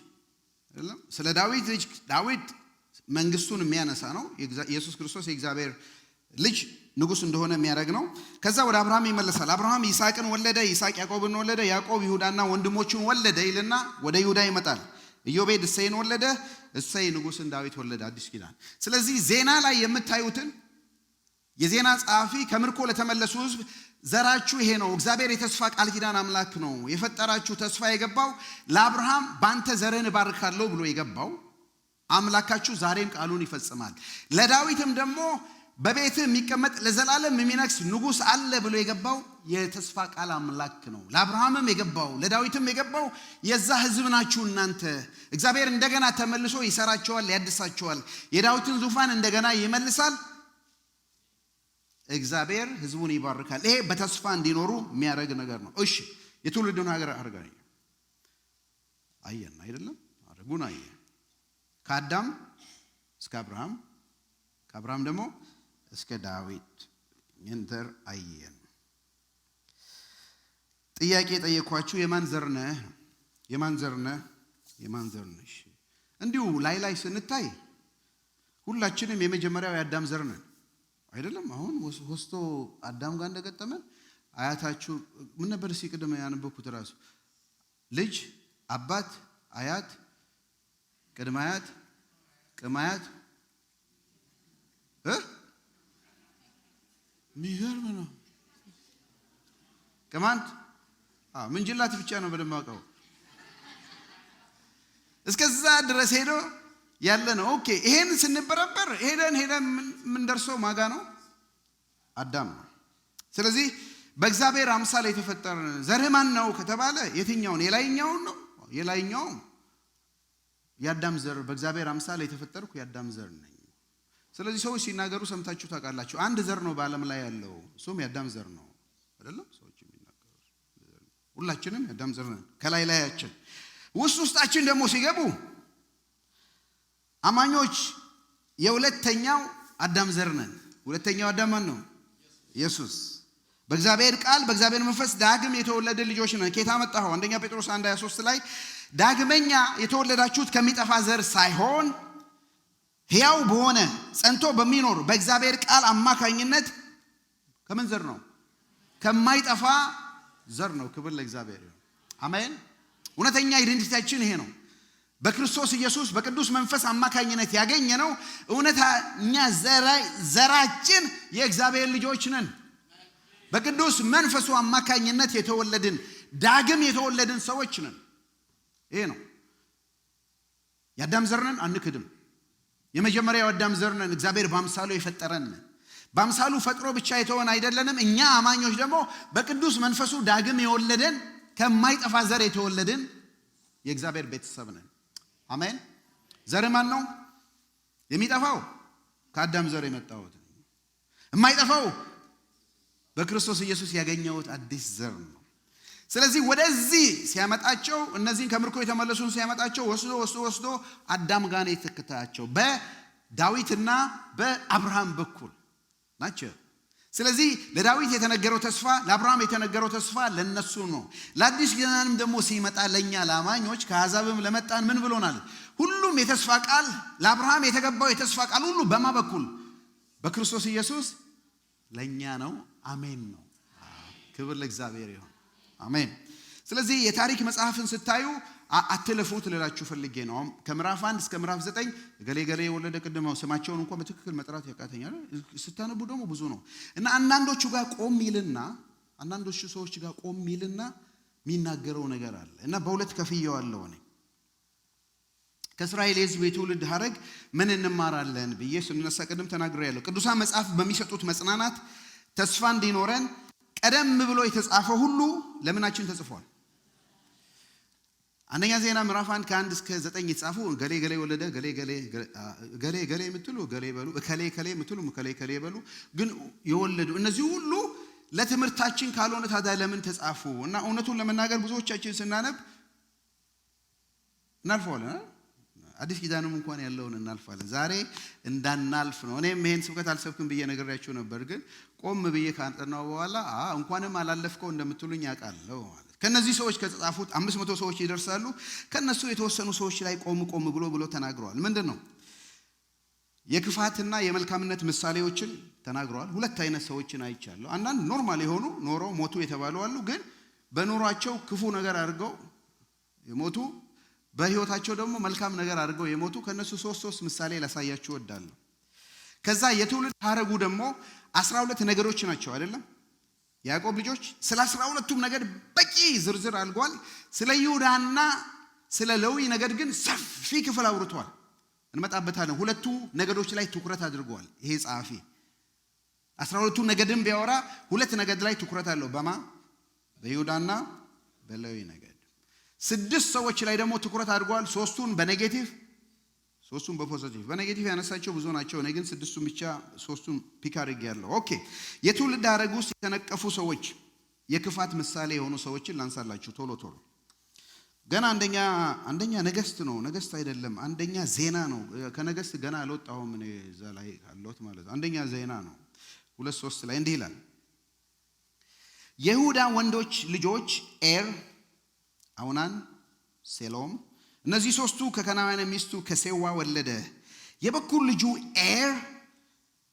A: አይደለም። ስለ ዳዊት ልጅ ዳዊት መንግስቱን የሚያነሳ ነው። ኢየሱስ ክርስቶስ የእግዚአብሔር ልጅ ንጉስ እንደሆነ የሚያደርግ ነው። ከዛ ወደ አብርሃም ይመለሳል። አብርሃም ይስሐቅን ወለደ፣ ይስሐቅ ያዕቆብን ወለደ፣ ያዕቆብ ይሁዳና ወንድሞቹን ወለደ ይልና ወደ ይሁዳ ይመጣል። ኢዮቤድ እሴይን ወለደ፣ እሴይ ንጉስን ዳዊት ወለደ። አዲስ ኪዳን። ስለዚህ ዜና ላይ የምታዩትን የዜና ጸሐፊ ከምርኮ ለተመለሱ ህዝብ ዘራችሁ ይሄ ነው፣ እግዚአብሔር የተስፋ ቃል ኪዳን አምላክ ነው፣ የፈጠራችሁ ተስፋ የገባው ለአብርሃም ባንተ ዘርህን እባርካለሁ ብሎ የገባው አምላካችሁ ዛሬም ቃሉን ይፈጽማል። ለዳዊትም ደግሞ በቤትህ የሚቀመጥ ለዘላለም የሚነግስ ንጉስ አለ ብሎ የገባው የተስፋ ቃል አምላክ ነው። ለአብርሃምም የገባው ለዳዊትም የገባው የዛ ህዝብ ናችሁ እናንተ። እግዚአብሔር እንደገና ተመልሶ ይሰራቸዋል፣ ያድሳቸዋል፣ የዳዊትን ዙፋን እንደገና ይመልሳል፣ እግዚአብሔር ህዝቡን ይባርካል። ይሄ በተስፋ እንዲኖሩ የሚያደርግ ነገር ነው። እሺ የትውልዱን ሀገር አድርገን አየን አይደለም? አድርጉን አየ ከአዳም እስከ አብርሃም፣ ከአብርሃም ደግሞ እስከ ዳዊት እንተር አየን። ጥያቄ ጠየኳችሁ፣ የማን ዘር ነህ? የማን ዘር ነህ? የማን ዘር ነሽ? እንዲሁ ላይ ስንታይ ሁላችንም የመጀመሪያው የአዳም ዘር ነን አይደለም? አሁን ወስቶ አዳም ጋር እንደገጠመን አያታችሁ ምን ነበር ሲቀደም ያነበብኩት ራሱ ልጅ፣ አባት፣ አያት፣ ቅድመ አያት፣ ቅማያት ሚገርም ነው። ቅማንት ምንጅላት ብቻ ነው በደማቀው እስከዛ ድረስ ሄዶ ያለ ነው። ኦኬ ይሄን ስንበረበር ሄደን ምን ደርሰው ማጋ ነው? አዳም ነው። ስለዚህ በእግዚአብሔር አምሳል የተፈጠረ ዘርህ ማን ነው ከተባለ የትኛውን? የላይኛውን ነው። የላይኛው የአዳም ዘር፣ በእግዚአብሔር አምሳል የተፈጠርኩ የአዳም ዘር ነኝ። ስለዚህ ሰዎች ሲናገሩ ሰምታችሁ ታውቃላችሁ። አንድ ዘር ነው በዓለም ላይ ያለው፣ እሱም የአዳም ዘር ነው አይደለም? ሰዎች የሚናገሩ ሁላችንም የአዳም ዘር ነን። ከላይ ላያችን ውስጣችን ደግሞ ሲገቡ አማኞች የሁለተኛው አዳም ዘር ነን። ሁለተኛው አዳም ማን ነው? ኢየሱስ። በእግዚአብሔር ቃል በእግዚአብሔር መንፈስ ዳግም የተወለደ ልጆች ነን። ኬታ መጣሁ? አንደኛ ጴጥሮስ 1:23 ላይ ዳግመኛ የተወለዳችሁት ከሚጠፋ ዘር ሳይሆን ሕያው በሆነ ጸንቶ በሚኖር በእግዚአብሔር ቃል አማካኝነት ከምን ዘር ነው? ከማይጠፋ ዘር ነው። ክብር ለእግዚአብሔር ይሁን። አሜን። እውነተኛ አይደንቲቲያችን ይሄ ነው። በክርስቶስ ኢየሱስ በቅዱስ መንፈስ አማካኝነት ያገኘ ነው። እውነተኛ ዘራችን የእግዚአብሔር ልጆች ነን። በቅዱስ መንፈሱ አማካኝነት የተወለድን ዳግም የተወለድን ሰዎች ነን። ይሄ ነው የአዳም ዘር ነን፣ አንክድም። የመጀመሪያው አዳም ዘር ነን። እግዚአብሔር በአምሳሉ የፈጠረን፣ በአምሳሉ ፈጥሮ ብቻ የተወን አይደለንም። እኛ አማኞች ደግሞ በቅዱስ መንፈሱ ዳግም የወለደን ከማይጠፋ ዘር የተወለድን የእግዚአብሔር ቤተሰብ ነን። አሜን። ዘር ማን ነው? የሚጠፋው ከአዳም ዘር የመጣሁት፣ የማይጠፋው በክርስቶስ ኢየሱስ ያገኘሁት አዲስ ዘር ነው። ስለዚህ ወደዚህ ሲያመጣቸው እነዚህን ከምርኮ የተመለሱን ሲያመጣቸው ወስዶ አዳም ጋር ነው የተከታቸው። በዳዊትና በአብርሃም በኩል ናቸው። ስለዚህ ለዳዊት የተነገረው ተስፋ፣ ለአብርሃም የተነገረው ተስፋ ለነሱ ነው። ለአዲስ ኪዳንም ደግሞ ሲመጣ ለኛ ለአማኞች ከአሕዛብም ለመጣን ምን ብሎናል? ሁሉም የተስፋ ቃል ለአብርሃም የተገባው የተስፋ ቃል ሁሉ በማ በኩል? በክርስቶስ ኢየሱስ ለኛ ነው። አሜን ነው። ክብር ለእግዚአብሔር ይሁን። አሜን። ስለዚህ የታሪክ መጽሐፍን ስታዩ አትለፉት ልላችሁ ፈልጌ ነው። ከምዕራፍ 1 እስከ ምዕራፍ 9 ገሌ የወለደ ቅድመው ስማቸውን እንኳን በትክክል መጥራት ያቃተኛል። ስታነቡ ደግሞ ብዙ ነው እና አንዳንዶቹ ጋር ቆም ይልና አንዳንዶቹ ሰዎች ጋር ቆም ይልና የሚናገረው ነገር አለ እና በሁለት ከፍዬዋለሁ እኔ። ከእስራኤል ሕዝብ የትውልድ ሐረግ ምን እንማራለን ብዬ ስንነሳ ቅድም ተናግሬያለሁ። ቅዱሳን መጽሐፍ በሚሰጡት መጽናናት ተስፋ እንዲኖረን ቀደም ብሎ የተጻፈው ሁሉ ለምናችን ተጽፏል። አንደኛ ዜና ምዕራፍ 1 ከ1 እስከ 9 የተጻፉ ገሌ ወለደ፣ ገሌ የምትሉ ገሌ በሉ፣ ከሌ የምትሉ ከሌ በሉ፣ ግን የወለዱ እነዚህ ሁሉ ለትምህርታችን ካልሆነ ታዲያ ለምን ተጻፉ? እና እውነቱን ለመናገር ብዙዎቻችን ስናነብ እናልፈዋለን፣ አዲስ ኪዳንም እንኳን ያለውን እናልፋለን። ዛሬ እንዳናልፍ ነው። እኔም ይሄን ስብከት አልሰብክም ብዬ ነግሬያችሁ ነበር፣ ግን ቆም ብዬ ካንጠናው በኋላ እንኳንም አላለፍከው እንደምትሉኝ ያውቃለሁ ማለት። ከነዚህ ሰዎች ከተጻፉት 500 ሰዎች ይደርሳሉ። ከነሱ የተወሰኑ ሰዎች ላይ ቆም ብሎ ተናግረዋል። ምንድነው? የክፋትና የመልካምነት ምሳሌዎችን ተናግረዋል። ሁለት አይነት ሰዎችን አይቻለሁ። አንዳንድ ኖርማል የሆኑ ኖረው ሞቱ የተባሉ አሉ፣ ግን በኑሯቸው ክፉ ነገር አድርገው የሞቱ፣ በህይወታቸው ደግሞ መልካም ነገር አድርገው የሞቱ። ከነሱ ሶስት ምሳሌ ላሳያችሁ እወዳለሁ። ከዛ የትውልድ ሐረጉ ደግሞ 12 ነገሮች ናቸው አይደለም? ያዕቆብ ልጆች ስለ 12ቱም ነገድ በቂ ዝርዝር አልጓል። ስለ ይሁዳና ስለ ሌዊ ነገድ ግን ሰፊ ክፍል አውርቷል። እንመጣበታለን። ሁለቱ ነገዶች ላይ ትኩረት አድርጓል። ይሄ ጸሐፊ 12ቱ ነገድን ቢያወራ ሁለት ነገድ ላይ ትኩረት አለው። በይሁዳና በሌዊ ነገድ። 6 ሰዎች ላይ ደግሞ ትኩረት አድርጓል። 3ቱን በኔጌቲቭ 3ቱን በፖዚቲቭ። በኔጌቲቭ ያነሳቸው ብዙ ናቸው። እኔ ግን 6ቱን ብቻ 3ቱን ፒክ አድርጌያለሁ። ኦኬ። የትውልድ ሐረግ ውስጥ የተነቀፉ ሰዎች፣ የክፋት ምሳሌ የሆኑ ሰዎችን ላንሳላችሁ ቶሎ። ገና አንደኛ ነገስት ነው፣ ነገስት አይደለም፣ አንደኛ ዜና ነው። ከነገስት ገና አልወጣሁም እኔ እዛ ላይ አለሁት ማለት ነው። አንደኛ ዜና ነው 2:3 ላይ እንዲህ ይላል። የይሁዳ ወንዶች ልጆች ኤር፣ አውናን፣ ሴሎም፣ እነዚህ 3ቱ ከከናናን ሚስቱ ከሴዋ ወለደ። የበኩር ልጁ ኤር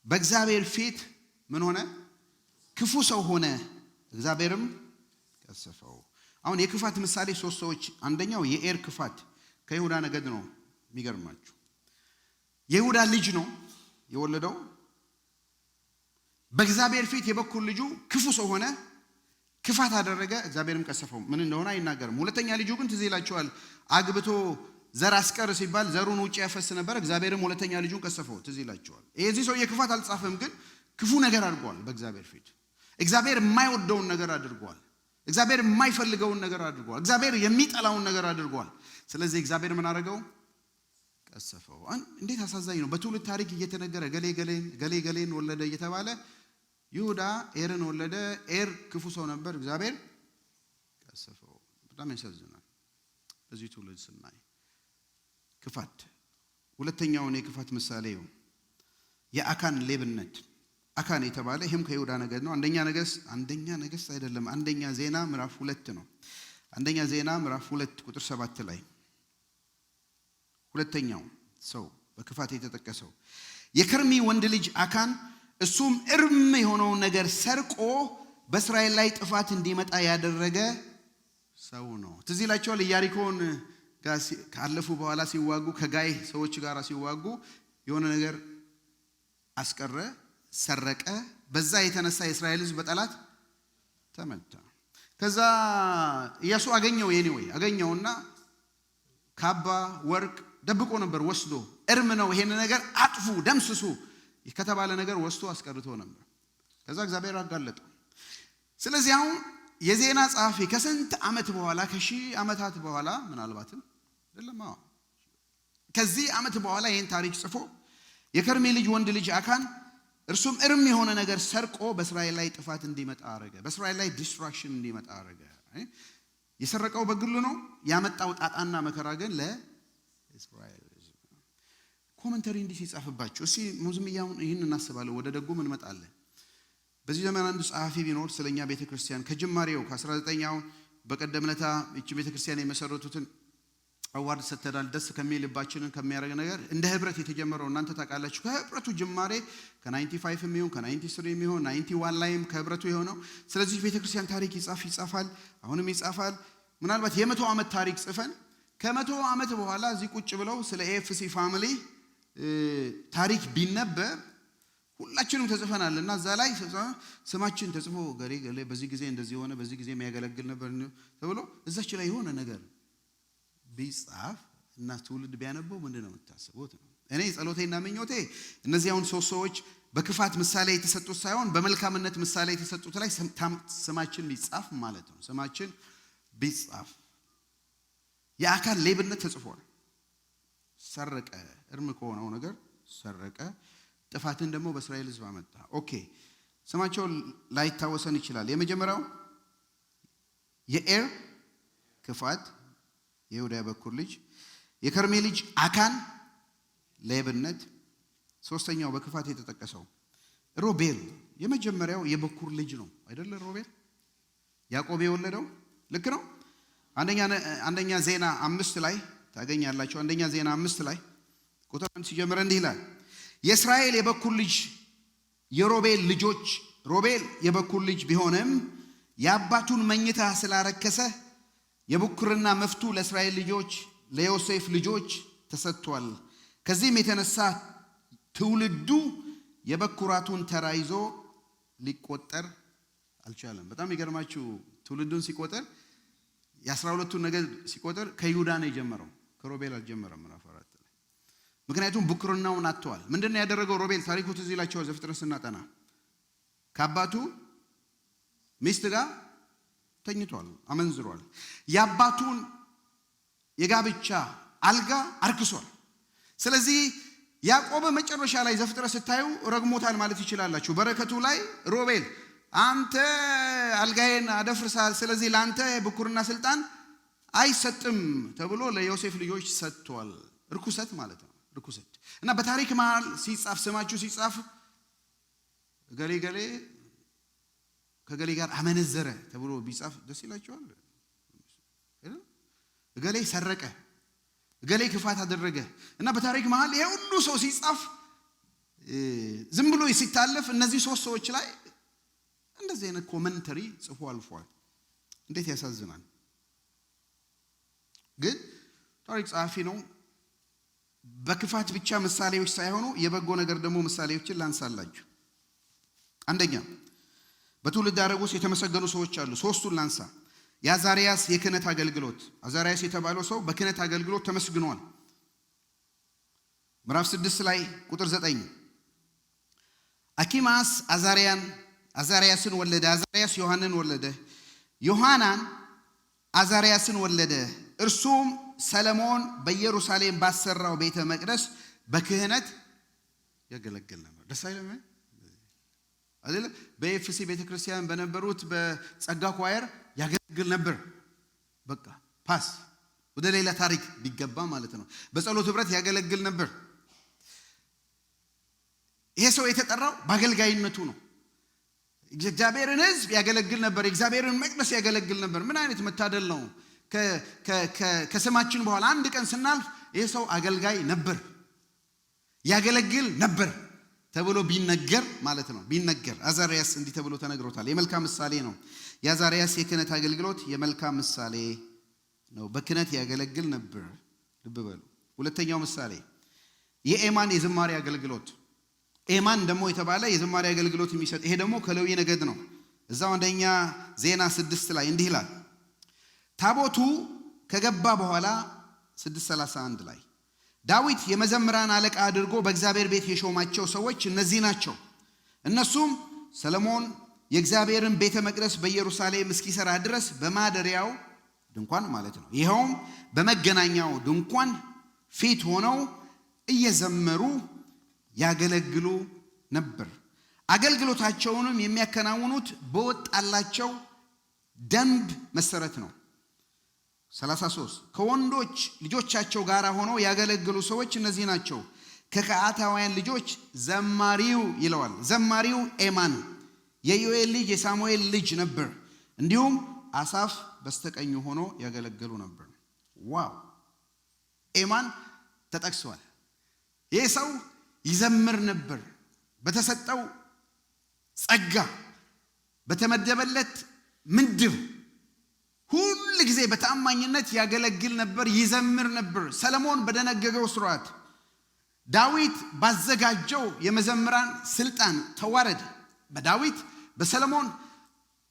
A: በእግዚአብሔር ፊት ምን ሆነ? ክፉ ሰው ሆነ፣ እግዚአብሔርም ቀሰፈው። አሁን የክፋት ምሳሌ 3 ሰዎች። አንደኛው የኤር ክፋት ከይሁዳ ነገድ ነው። የሚገርማችሁ የይሁዳ ልጅ ነው የወለደው። በእግዚአብሔር ፊት የበኩር ልጁ ክፉ ሰው ሆነ፣ ክፋት አደረገ፣ እግዚአብሔርም ቀሰፈው። ምን እንደሆነ አይናገርም። ሁለተኛ ልጁ ግን ትዝ ይላችኋል፣ አግብቶ ዘር አስቀር ሲባል ዘሩን ውጭ ያፈስ ነበር። እግዚአብሔርም ሁለተኛ ልጁን ቀሰፈው። ትዝ ይላችኋል። የዚህ ሰው የክፋት አልጻፈም፣ ግን ክፉ ነገር አድርጓል በእግዚአብሔር ፊት። እግዚአብሔር የማይወደውን ነገር አድርጓል። እግዚአብሔር የማይፈልገውን ነገር አድርጓል። እግዚአብሔር የሚጠላውን ነገር አድርጓል። ስለዚህ እግዚአብሔር ምን አደረገው? ቀሰፈው። እንዴት አሳዛኝ ነው! በትውልድ ታሪክ እየተነገረ ገሌ ገሌን ወለደ እየተባለ ይሁዳ ኤርን ወለደ። ኤር ክፉ ሰው ነበር፣ እግዚአብሔር ቀሰፈው። በጣም ያሳዝናል። በዚህ ትውልድ ስናይ ክፋት። ሁለተኛውን የክፋት ምሳሌው የአካን ሌብነት። አካን የተባለ ይህም ከይሁዳ ነገድ ነው። አንደኛ ነገሥት አይደለም፣ አንደኛ ዜና ምዕራፍ 2 ነው። አንደኛ ዜና ምዕራፍ 2 ቁጥር 7 ላይ ሁለተኛው ሰው በክፋት የተጠቀሰው የከርሚ ወንድ ልጅ አካን፣ እሱም እርም የሆነውን ነገር ሰርቆ በእስራኤል ላይ ጥፋት እንዲመጣ ያደረገ ሰው ነው። ትዝ ይላችኋል። ኢያሪኮን ካለፉ በኋላ ሲዋጉ ከጋይ ሰዎች ጋር ሲዋጉ የሆነ ነገር አስቀረ፣ ሰረቀ። በዛ የተነሳ የእስራኤል ሕዝብ በጠላት ተመታ። ከዛ ኢያሱ አገኘውና ካባ ወርቅ ደብቆ ነበር ወስዶ፣ እርም ነው ይሄን ነገር አጥፉ ደምስሱ ከተባለ ነገር ወስዶ አስቀርቶ ነበር። ከዛ እግዚአብሔር አጋለጠው። ስለዚህ አሁን የዜና ጸሐፊ ከስንት ዓመት በኋላ ከሺህ ዓመታት በኋላ ምናልባትም አይደለም ከዚህ ዓመት በኋላ ይሄን ታሪክ ጽፎ የከርሚ ልጅ ወንድ ልጅ አካን እርሱም እርም የሆነ ነገር ሰርቆ በእስራኤል ላይ ጥፋት እንዲመጣ አረገ፣ በእስራኤል ላይ ዲስትራክሽን እንዲመጣ አረገ። የሰረቀው በግሉ ነው፣ ያመጣው ጣጣና መከራ ግን ለእስራኤል። ኮሜንተሪ እንዲህ ሲጻፍባችሁ እስቲ ሙዝምያውን ይህን እናስባለን፣ ወደ ደጉም እንመጣለን። በዚህ ዘመን አንድ ጸሐፊ ቢኖር ስለኛ ቤተክርስቲያን ከጅማሬው ከ19ኛው በቀደምነታ እቺ ቤተክርስቲያን የመሰረቱትን አዋርድ ሰተዳል። ደስ ከሚልባችንን ከሚያደርግ ነገር እንደ ህብረት የተጀመረው እናንተ ታውቃላችሁ። ከህብረቱ ጅማሬ ከ95 የሚሆን ከ93 የሚሆን 91 ላይም ከህብረቱ የሆነው። ስለዚህ ቤተክርስቲያን ታሪክ ይጻፋል፣ አሁንም ይጻፋል። ምናልባት የ100 ዓመት ታሪክ ጽፈን ከ100 ዓመት በኋላ እዚህ ቁጭ ብለው ስለ ኤኤፍሲ ፋሚሊ ታሪክ ቢነበብ ሁላችንም ተጽፈናል እና እዛ ላይ ስማችን ተጽፎ ገሌ በዚህ ጊዜ እንደዚህ ሆነ፣ በዚህ ጊዜ የሚያገለግል ነበር ተብሎ እዛች ላይ የሆነ ነገር ቢጻፍ እና ትውልድ ቢያነበው ምንድነው የምታስቡት? እኔ ጸሎቴና ምኞቴ እነዚህ አሁን 3 ሰዎች በክፋት ምሳሌ የተሰጡት ሳይሆን በመልካምነት ምሳሌ የተሰጡት ላይ ስማችን ቢጻፍ ማለት ነው። ስማችን ቢጻፍ። የአካን ሌብነት ተጽፏል። ሰረቀ፣ እርም ከሆነው ነገር ሰረቀ። ጥፋትን ደግሞ በእስራኤል ሕዝብ አመጣ። ኦኬ፣ ስማቸው ላይታወሰን ይችላል። የመጀመሪያው የኤር ክፋት የይሁዳ በኩር ልጅ፣ የከርሜ ልጅ አካን ሌብነት። ሶስተኛው በክፋት የተጠቀሰው ሮቤል የመጀመሪያው የበኩር ልጅ ነው አይደለ? ሮቤል ያዕቆብ የወለደው ልክ ነው። አንደኛ ዜና 5 ላይ ታገኛላችሁ። አንደኛ ዜና 5 ላይ ቁጥር 1 ሲጀምር እንዲህ ይላል፣ የእስራኤል የበኩር ልጅ የሮቤል ልጆች፣ ሮቤል የበኩር ልጅ ቢሆንም የአባቱን መኝታ ስላረከሰ የብኩርና መፍቱ ለእስራኤል ልጆች ለዮሴፍ ልጆች ተሰጥቷል። ከዚህም የተነሳ ትውልዱ የበኩራቱን ተራ ይዞ ሊቆጠር አልቻለም። በጣም ይገርማችሁ፣ ትውልዱን ሲቆጠር የ12ቱን ነገድ ሲቆጠር ከይሁዳ ነው የጀመረው፣ ከሮቤል አልጀመረም። ምዕራፍ 4 ላይ ምክንያቱም ብኩርናውን አጥተዋል። ምንድነው ያደረገው ሮቤል? ታሪኩ ትዝ ይላችኋል። ዘፍጥረት ስናጠና ከአባቱ ሚስት ጋር ተኝቷል፣ አመንዝሯል። የአባቱን የጋብቻ አልጋ አርክሷል። ስለዚህ ያዕቆብ መጨረሻ ላይ ዘፍጥረት ስታዩ ረግሞታል ማለት ይችላላችሁ። በረከቱ ላይ ሮቤል አንተ አልጋዬን አደፍርሳል፣ ስለዚህ ለአንተ ብኩርና ስልጣን አይሰጥም ተብሎ ለዮሴፍ ልጆች ሰጥቷል። ርኩሰት ማለት ነው፣ ርኩሰት። እና በታሪክ መሃል ሲጻፍ ስማችሁ ሲጻፍ ገሌ ገሌ ከገሌ ጋር አመነዘረ ተብሎ ቢጻፍ ደስ ይላችኋል? ገሌ ሰረቀ፣ ገሌ ክፋት አደረገ እና በታሪክ መሃል ይሄ ሁሉ ሰው ሲጻፍ ዝም ብሎ ሲታለፍ እነዚህ 3 ሰዎች ላይ እንደዚህ አይነት ኮመንተሪ ጽፎ አልፏል። እንዴት ያሳዝናል! ግን ታሪክ ጸሐፊ ነው። በክፋት ብቻ ምሳሌዎች ሳይሆኑ የበጎ ነገር ደግሞ ምሳሌዎችን ላንሳላችሁ። አንደኛ በትውልድ ሐረግ ውስጥ የተመሰገኑ ሰዎች አሉ። 3ቱን ላንሳ። የአዛርያስ የክህነት አገልግሎት። አዛርያስ የተባለው ሰው በክህነት አገልግሎት ተመስግኗል። ምዕራፍ 6 ላይ ቁጥር 9 አኪማስ አዛርያስን ወለደ፣ አዛርያስ ዮሐንን ወለደ፣ ዮሐናን አዛርያስን ወለደ። እርሱም ሰለሞን በኢየሩሳሌም ባሰራው ቤተ መቅደስ በክህነት ያገለግል ነበር። ደስ አይልም አይደል? በኤፍሲ ቤተክርስቲያን በነበሩት በጸጋ ኳየር ያገለግል ነበር። በቃ ፓስ ወደ ሌላ ታሪክ ቢገባ ማለት ነው። በጸሎት ህብረት ያገለግል ነበር። ይሄ ሰው የተጠራው በአገልጋይነቱ ነው። እግዚአብሔርን ሕዝብ ያገለግል ነበር። እግዚአብሔርን መቅደስ ያገለግል ነበር። ምን አይነት መታደል ነው! ከስማችን በኋላ አንድ ቀን ስናልፍ ይሄ ሰው አገልጋይ ነበር፣ ያገለግል ነበር ተብሎ ቢነገር ማለት ነው። ቢነገር አዛርያስ እንዲህ ተብሎ ተነግሮታል። የመልካም ምሳሌ ነው። የአዛርያስ የክህነት አገልግሎት የመልካም ምሳሌ ነው። በክህነት ያገለግል ነበር። ልብ በሉ። ሁለተኛው ምሳሌ የኤማን የዝማሬ አገልግሎት። ኤማን ደግሞ የተባለ የዝማሬ አገልግሎት የሚሰጥ ይሄ ደግሞ ከሌዊ ነገድ ነው። እዛው አንደኛ ዜና 6 ላይ እንዲህ ይላል። ታቦቱ ከገባ በኋላ 6:31 ላይ ዳዊት የመዘምራን አለቃ አድርጎ በእግዚአብሔር ቤት የሾማቸው ሰዎች እነዚህ ናቸው። እነሱም ሰለሞን የእግዚአብሔርን ቤተ መቅደስ በኢየሩሳሌም እስኪሰራ ድረስ በማደሪያው ድንኳን ማለት ነው፣ ይኸውም በመገናኛው ድንኳን ፊት ሆነው እየዘመሩ ያገለግሉ ነበር። አገልግሎታቸውንም የሚያከናውኑት በወጣላቸው ደንብ መሰረት ነው። 33 ከወንዶች ልጆቻቸው ጋር ሆነው ያገለግሉ ሰዎች እነዚህ ናቸው። ከቀዓታውያን ልጆች ዘማሪው ይለዋል። ዘማሪው ኤማን የዮኤል ልጅ የሳሙኤል ልጅ ነበር። እንዲሁም አሳፍ በስተቀኙ ሆኖ ያገለግሉ ነበር። ዋው! ኤማን ተጠቅሷል። ይህ ሰው ይዘምር ነበር። በተሰጠው ጸጋ በተመደበለት ምድብ ሁሉ ጊዜ በታማኝነት ያገለግል ነበር፣ ይዘምር ነበር። ሰለሞን በደነገገው ሥርዓት፣ ዳዊት ባዘጋጀው የመዘምራን ስልጣን ተዋረድ፣ በዳዊት በሰለሞን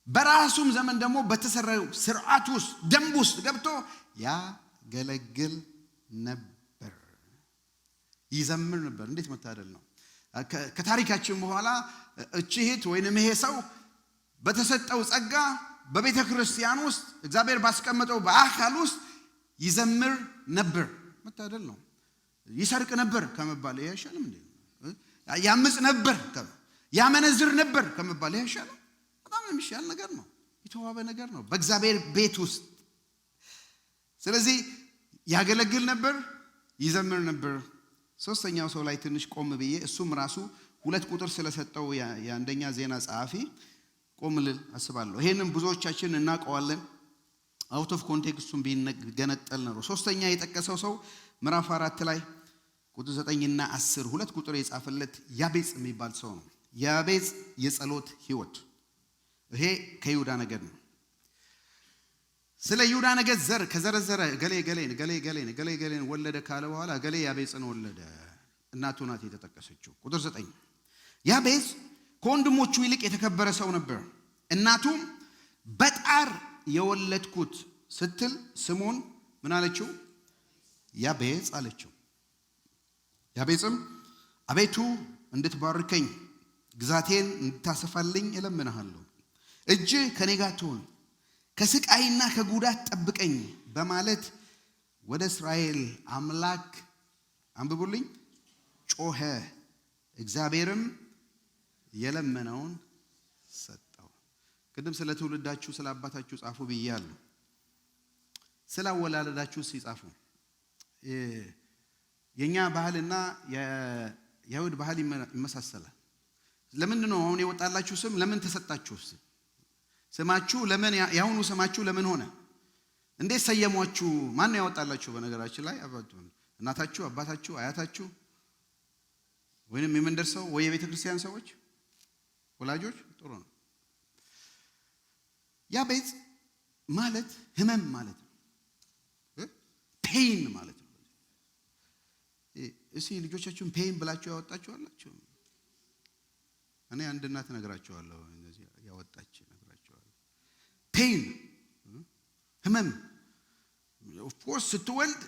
A: በራሱም ዘመን ደግሞ በተሰራው ሥርዓት ውስጥ ደንብ ውስጥ ገብቶ ያገለግል ነበር፣ ይዘምር ነበር። እንዴት መታደል ነው! ከታሪካችን በኋላ እቺት ወይንም ይሄ ሰው በተሰጠው ጸጋ በቤተ ክርስቲያን ውስጥ እግዚአብሔር ባስቀመጠው በአካል ውስጥ ይዘምር ነበር። መታደል ነው። ይሰርቅ ነበር ከመባል ይሄ አይሻልም እንዴ? ያምጽ ነበር ያመነዝር ነበር ከመባል ይሄ አይሻልም? በጣም የሚሻል ነገር ነው። የተዋበ ነገር ነው በእግዚአብሔር ቤት ውስጥ። ስለዚህ ያገለግል ነበር፣ ይዘምር ነበር። ሶስተኛው ሰው ላይ ትንሽ ቆም ብዬ እሱም ራሱ 2 ቁጥር ስለሰጠው የአንደኛ ዜና ጸሐፊ ቆም ልል አስባለሁ። ይሄንን ብዙዎቻችን እናውቀዋለን። አውት ኦፍ ኮንቴክስቱን ቢገነጠል ነው። ሶስተኛ የጠቀሰው ሰው ምዕራፍ 4 ላይ ቁጥር 9 እና 10 2 ቁጥር የጻፈለት ያቤጽ የሚባል ሰው ነው። ያቤጽ የጸሎት ህይወት ይሄ ከይሁዳ ነገድ ነው። ስለ ይሁዳ ነገድ ዘር ከዘረዘረ ገሌ ወለደ ካለ በኋላ ገሌ ያቤጽን ወለደ። እናቱ ናት የተጠቀሰችው። ቁጥር 9 ያቤጽ ከወንድሞቹ ይልቅ የተከበረ ሰው ነበር። እናቱም በጣር የወለድኩት ስትል ስሙን ምን አለችው? ያቤጽ አለችው። ያቤጽም አቤቱ እንድትባርከኝ ግዛቴን እንድታሰፋልኝ እለምንሃለሁ፣ እጅ ከኔ ጋር ትሁን፣ ከስቃይና ከጉዳት ጠብቀኝ በማለት ወደ እስራኤል አምላክ አንብቡልኝ ጮኸ። እግዚአብሔርም የለመነውን ሰጠው። ቅድም ስለ ትውልዳችሁ ስለ አባታችሁ ጻፉ ብያለሁ። ስለ አወላለዳችሁ ሲጻፉ የኛ ባህልና የይሁድ ባህል ይመሳሰላል። ለምንድን ነው አሁን የወጣላችሁ ስም ለምን ተሰጣችሁ? ስማችሁ ለምን ያሁኑ ስማችሁ ለምን ሆነ? እንዴት ሰየሟችሁ? ማን ነው ያወጣላችሁ? በነገራችን ላይ እናታችሁ፣ አባታችሁ፣ አያታችሁ ወይንም የመንደር ሰው ወይ የቤተ ክርስቲያን ሰዎች ወላጆች? ጥሩ ነው። ያቤጽ ማለት ህመም ማለት ነው። ፔን ማለት ነው። እሺ ልጆቻችሁን ፔን ብላችሁ ያወጣችሁ አላችሁ? እኔ አንድ እናት ነግራቸዋለሁ እንደዚህ ያወጣች ነግራቸዋለሁ። ፔን ህመም ኦፍ ኮርስ ስትወልድ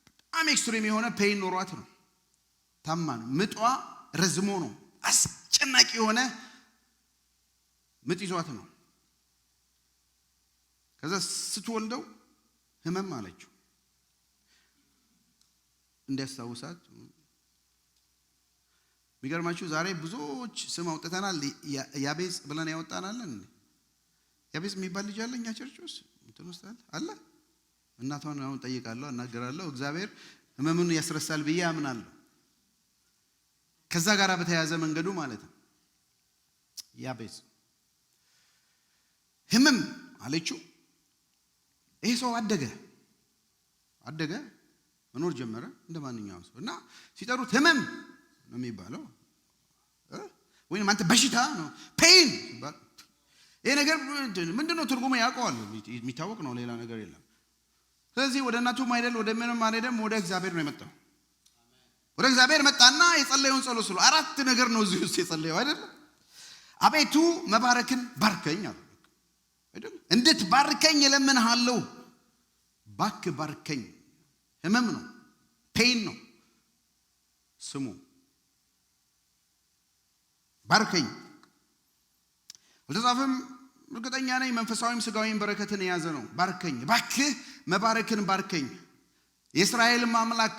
A: በጣም ኤክስትሪም የሆነ ፔን ኖሯት ነው። ታማ ነው። ምጧ ረዝሞ ነው። አስጨናቂ የሆነ ምጥ ይዟት ነው። ከዛ ስትወልደው ህመም አለችው እንዲያስታውሳት። የሚገርማችሁ ዛሬ ብዙዎች ስም አውጥተናል። ያቤጽ ብለን ያወጣናለን። ያቤጽ የሚባል ልጅ አለ እኛ ቸርች ውስጥ እንትን ውስጥ አለ። እናቷን አሁን ጠይቃለሁ፣ እናገራለሁ። እግዚአብሔር ህመሙን ያስረሳል ብዬ አምናለሁ። ከዛ ጋር በተያያዘ መንገዱ ማለት ነው። ያቤጽ ህመም አለችው። ይሄ ሰው አደገ መኖር ጀመረ እንደማንኛውም ሰው እና ሲጠሩት ህመም ነው የሚባለው ወይንም አንተ በሽታ ነው ፔን ይባል። ይሄ ነገር ምንድነው ትርጉሙ ያውቀዋል፣ የሚታወቅ ነው፣ ሌላ ነገር የለም። ስለዚህ ወደ እናቱም አይደል ወደ ምንም አይደለም፣ ወደ እግዚአብሔር ነው የመጣው። ወደ እግዚአብሔር መጣና የጸለየውን ጸሎት ስለ 4 ነገር ነው እዚህ ውስጥ የጸለየው አይደል? አቤቱ መባረክን ባርከኝ አይደል? እንድትባርከኝ እለምንሃለሁ፣ ባርክ ባርከኝ። ህመም ነው፣ ፔን ነው ስሙ። ባርከኝ አልተጻፈም። እርግጠኛ ነኝ መንፈሳዊም ስጋዊም በረከትን የያዘ ነው። ባርከኝ እባክህ መባረክን ባርከኝ። የእስራኤልም አምላክ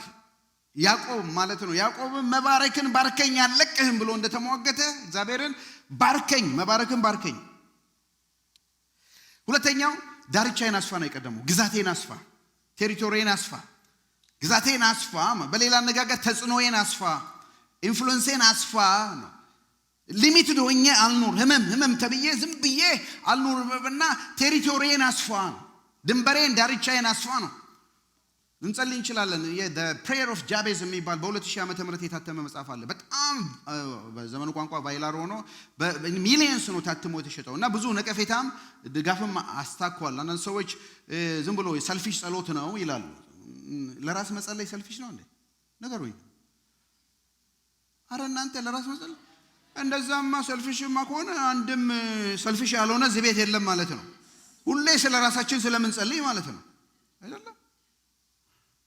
A: ያዕቆብ ማለት ነው። ያዕቆብም መባረክን ባርከኝ አልለቅህም ብሎ እንደተሟገተ እግዚአብሔርን ባርከኝ፣ መባረክን ባርከኝ። ሁለተኛው ዳርቻዬን አስፋ ነው የቀደመው። ግዛቴን አስፋ፣ ቴሪቶሪዬን አስፋ፣ ግዛቴን አስፋ። በሌላ አነጋገር ተጽዕኖዬን አስፋ፣ ኢንፍሉዌንሴን አስፋ ነው። ሊሚትድ ሆኜ አልኑር። ህመም ተብዬ ዝም ብዬ አልኑርና ቴሪቶሪዬን አስፋ ነው። ድንበሬን ዳርቻዬን አስፋ ነው። እንጸልይ እንችላለን። the prayer of Jabez የሚባል በ2000 ዓመተ ምህረት የታተመ መጽሐፍ አለ። በጣም በዘመኑ ቋንቋ ቫይላር ሆኖ በሚሊየንስ ነው ታትሞ የተሸጠው እና ብዙ ነቀፌታም ድጋፍም አስታኳል። አንዳንድ ሰዎች ዝም ብሎ ሰልፊሽ ጸሎት ነው ይላሉ። ለራስ መጸለይ ሰልፊሽ ነው እንዴ? ነገር ወይ አረ እናንተ ለራስ መጸለይ እንደዛማ ሰልፊሽማ ከሆነ አንድም ሰልፊሽ ያልሆነ እዚህ ቤት የለም ማለት ነው። ሁሌ ስለ ራሳችን ስለምንጸልይ ማለት ነው አይደለም?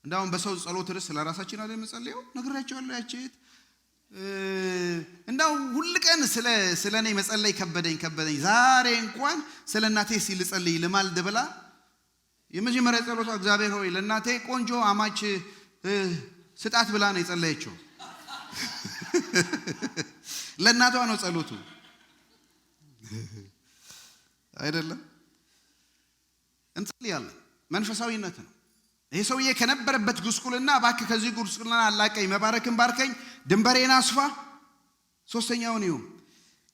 A: እንዳውም በሰው ጸሎት ርዕስ ስለ ራሳችን አይደል የምንጸልየው? ነግራቸዋለሁ። ያቺት እንዳው ሁሉ ቀን ስለኔ መጸለይ ከበደኝ። ዛሬ እንኳን ስለ እናቴ ሲልጸልይ ልማልድ ብላ የመጀመሪያ ጸሎቷ እግዚአብሔር ሆይ ለእናቴ ቆንጆ አማች ስጣት ብላ ነው የጸለየችው። ለእናቷ ነው ጸሎቱ አይደለም? እንጸልያለን። መንፈሳዊነት ነው። ይሄ ሰውዬ ከነበረበት ጉስቁልና እባክህ ከዚህ ጉስቁልና አላቀኝ፣ መባረክን ባርከኝ፣ ድንበሬን አስፋ። ሶስተኛው ነው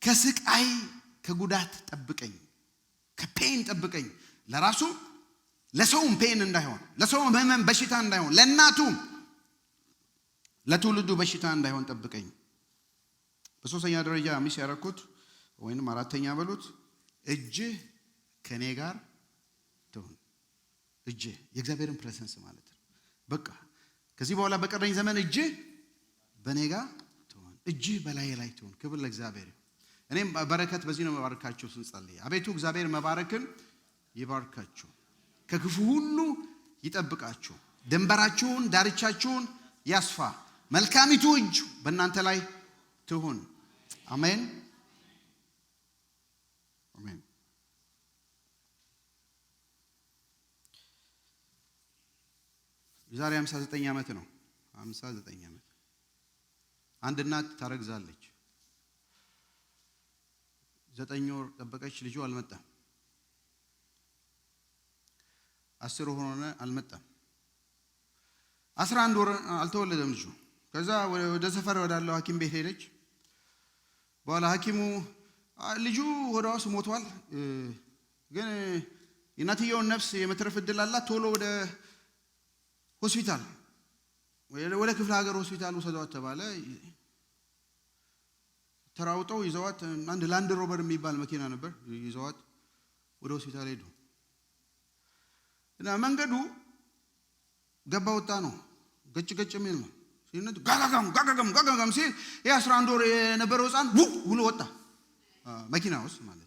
A: ከስቃይ ከጉዳት ጠብቀኝ፣ ከፔን ጠብቀኝ። ለራሱ ለሰውም ፔን እንዳይሆን፣ ለሰውም ህመም በሽታ እንዳይሆን፣ ለእናቱም ለትውልዱ በሽታ እንዳይሆን ጠብቀኝ። በሶስተኛ ደረጃ ሚስ ያረኩት ወይንም አራተኛ በሉት እጅህ ከኔ ጋር ትሁን። እጅህ የእግዚአብሔርን ፕሬዘንስ ማለት ነው። በቃ ከዚህ በኋላ በቀረኝ ዘመን እጅህ በኔ ጋር ትሁን፣ እጅህ በላይ ላይ ትሁን። ክብር ለእግዚአብሔር። እኔም በረከት በዚህ ነው መባረካችሁ ስንጸልይ። አቤቱ እግዚአብሔር መባረክን ይባርካችሁ፣ ከክፉ ሁሉ ይጠብቃችሁ፣ ድንበራችሁን ዳርቻችሁን ያስፋ፣ መልካሚቱ እጅ በእናንተ ላይ ትሁን። አሜን አሜን። የዛሬ 59 ዓመት ነው። 59 ዓመት አንድ እናት ታረግዛለች። 9 ወር ጠበቀች፣ ልጁ አልመጣም። 10 ወር ሆነ፣ አልመጣም። 11 ወር አልተወለደም ልጁ። ከዛ ወደ ሰፈር ወዳለው ሐኪም ቤት ሄደች። በኋላ ሐኪሙ ልጁ ሆዷ ውስጥ ሞቷል፣ ግን የእናትየውን ነፍስ የመትረፍ ዕድል አላት፣ ቶሎ ወደ ሆስፒታል ወደ ክፍለ ሀገር ሆስፒታል ወሰዷት ተባለ። ተራውጠው ይዘዋት፣ አንድ ላንድ ሮቨር የሚባል መኪና ነበር፣ ይዘዋት ወደ ሆስፒታል ሄዱ እና መንገዱ ገባ ወጣ ነው፣ ገጭ ገጭ የሚል ነው። ሲነት ጋጋጋም ሲል የ11 ወር የነበረው ሕፃን ብሎ ወጣ መኪና ውስጥ ማለት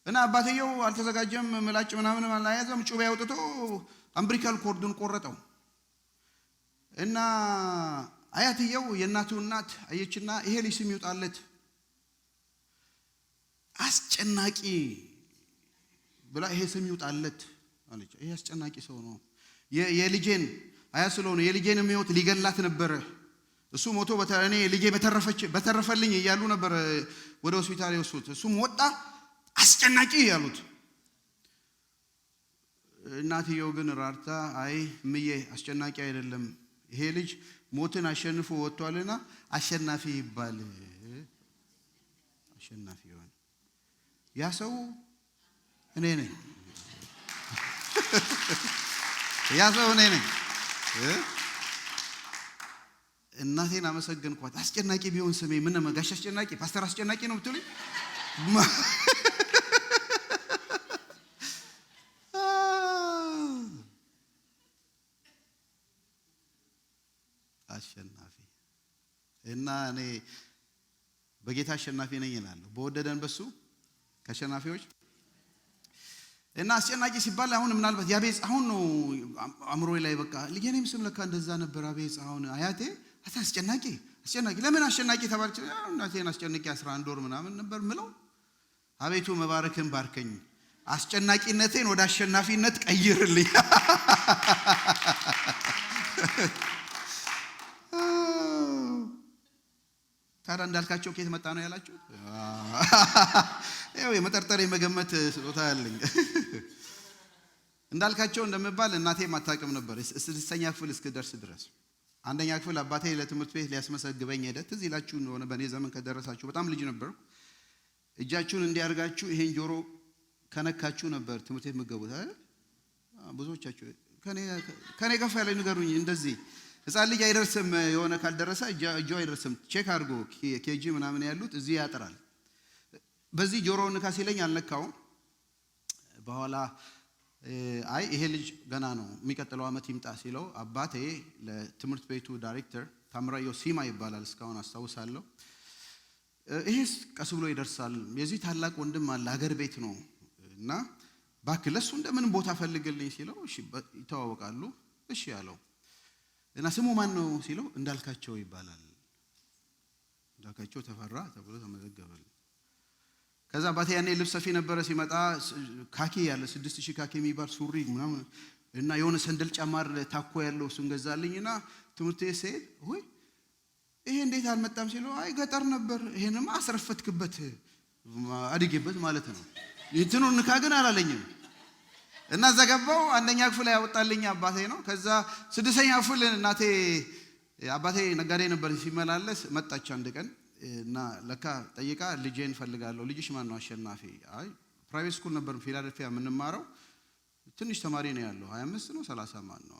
A: እና አባትየው አልተዘጋጀም፣ ምላጭ ምናምን አላያዘም። ጩቤ አውጥቶ አምብሪካል ኮርዱን ቆረጠው እና አያትየው የእናቱ እናት አየችና ይሄ ልጅ ስም ይውጣለት አስጨናቂ ብላ ይሄ ስም ይውጣለት አለች። ይሄ አስጨናቂ ሰው ነው፣ የልጄን አያት ስለሆነ የልጄን ሕይወት ሊገላት ነበር። እሱ ሞቶ እኔ ልጄ በተረፈልኝ እያሉ ነበር ወደ ሆስፒታል የወሰዱት። እሱም ወጣ አስጨናቂ ያሉት። እናትየው ግን ራርታ አይ ምዬ አስጨናቂ አይደለም፣ ይሄ ልጅ ሞትን አሸንፎ ወጥቷልና አሸናፊ ይባል። አሸናፊ ይሆን ያ ሰው እኔ ነኝ። ያ ሰው እኔ ነኝ። እናቴን አመሰገንኳት። አስጨናቂ ቢሆን ስሜ ምን ነው? ጋሽ አስጨናቂ፣ ፓስተር አስጨናቂ ነው የምትሉኝ? አሸናፊ እና እኔ በጌታ አሸናፊ ነኝ እላለሁ። በወደደን በሱ ከአሸናፊዎች እና አስጨናቂ ሲባል አሁን ምናልባት ያቤጽ አሁን ነው አእምሮዬ ላይ በቃ ልጄንም ስም ለካ እንደዛ ነበር። አቤጽ አሁን አያቴ አስጨናቂ ለምን አሸናቂ ተባልች? እናቴን አስጨናቂ 11 ወር ምናምን ነበር ምለው። አቤቱ መባረክን ባርከኝ፣ አስጨናቂነቴን ወደ አሸናፊነት ቀይርልኝ። ታዲያ እንዳልካቸው ከየት መጣ ነው ያላችሁ? ያው የመጠርጠር የመገመት ስጦታ ያለኝ እንዳልካቸው እንደምባል እናቴ ማታቀም ነበር። 6ኛ ክፍል እስክደርስ ድረስ 1ኛ ክፍል አባቴ ለትምህርት ቤት ሊያስመሰግበኝ ሄደ። ትዝ ይላችሁ እንደሆነ በእኔ ዘመን ከደረሳችሁ በጣም ልጅ ነበርኩ። እጃችሁን እንዲያርጋችሁ ይሄን ጆሮ ከነካችሁ ነበር ትምህርት ቤት የምትገቡት አይደል? ብዙዎቻችሁ ከኔ ከፍ ያለ ንገሩኝ። እንደዚህ ሕፃን ልጅ አይደርስም፣ የሆነ ካልደረሰ እጁ አይደርስም። ቼክ አድርጎ ኬጂ ምናምን ያሉት እዚህ ያጥራል። በዚህ ጆሮ ንካ ሲለኝ አልነካውም። በኋላ አይ ይሄ ልጅ ገና ነው የሚቀጥለው ዓመት ይምጣ ሲለው አባቴ ለትምህርት ቤቱ ዳይሬክተር ታምራዮ ሲማ ይባላል፣ እስካሁን አስታውሳለሁ። ይሄስ ቀስ ብሎ ይደርሳል፣ የዚህ ታላቅ ወንድም አለ ሀገር ቤት ነው እና እባክህ ለሱ እንደምን ቦታ ፈልግልኝ ሲለው እሺ ይተዋወቃሉ። እሺ ያለው እና ስሙ ማን ነው ሲለው እንዳልካቸው ይባላል። እንዳልካቸው ተፈራ ተብሎ ተመዘገበል። ከዛ አባቴ ያኔ ልብስ ሰፊ ነበረ። ሲመጣ ካኪ ያለ 6000 ካኪ የሚባል ሱሪ ምናምን እና የሆነ ሰንደል ጫማር ታኮ ያለው እሱን ገዛልኝና ትምህርት ቤት ስሄድ ወይ ይሄ እንዴት አልመጣም ሲለው አይ ገጠር ነበር፣ ይሄንማ አስረፈትክበት አድጌበት ማለት ነው። እንትኑን ንካ ግን አላለኝም እና ዘገባው አንደኛ ክፍል ያወጣልኝ አባቴ ነው። ከዛ ስድስተኛ ክፍል እናቴ አባቴ ነጋዴ ነበር ሲመላለስ መጣች አንድ ቀን እና ለካ ጠይቃ ልጄን ፈልጋለሁ። ልጅሽ ማን ነው? አሸናፊ። አይ ፕራይቬት ስኩል ነበር ፊላደልፊያ የምንማረው፣ ትንሽ ተማሪ ነው ያለው 25 ነው 30 ማን ነው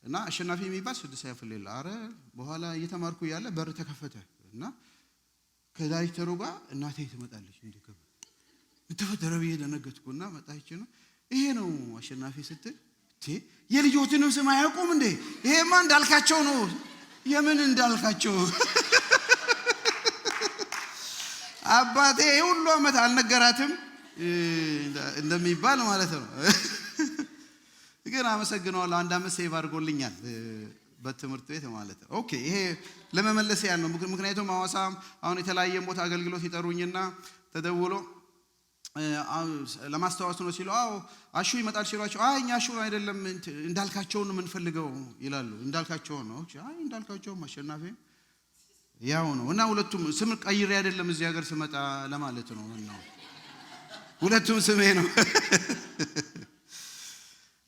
A: እና አሸናፊ የሚባል ስድስተኛ ክፍል የለ። አረ በኋላ እየተማርኩ ያለ በር ተከፈተ እና ከዳይሬክተሩ ጋር እናቴ ትመጣለች። ተፈጠረ ብዬ ደነገጥኩና መጣች ነው ይሄ ነው አሸናፊ ስትል የልጆትንም ስም አያውቁም እንዴ? ይሄማ እንዳልካቸው ነው። የምን እንዳልካቸው? አባቴ ሁሉ አመት አልነገራትም እንደሚባል ማለት ነው። ግን አመሰግናለሁ፣ አንድ አመት ሴቭ አድርጎልኛል በትምህርት ቤት ማለት ነው። ኦኬ ይሄ ለመመለስ ያለው ምክንያቱም ሐዋሳም አሁን የተለያየ ቦታ አገልግሎት ይጠሩኝና ተደውሎ ለማስተዋወስ ነው ሲሉ አዎ አሹ ይመጣል ሲሏቸው አይ እኛ አሹ አይደለም እንዳልካቸው ነው የምንፈልገው ይላሉ። እንዳልካቸው ነው። አይ እንዳልካቸው አሸናፊ ያው ነው እና ሁለቱም ስም ቀይሬ አይደለም እዚህ ሀገር ስመጣ ለማለት ነው። ሁለቱም ስሜ ነው።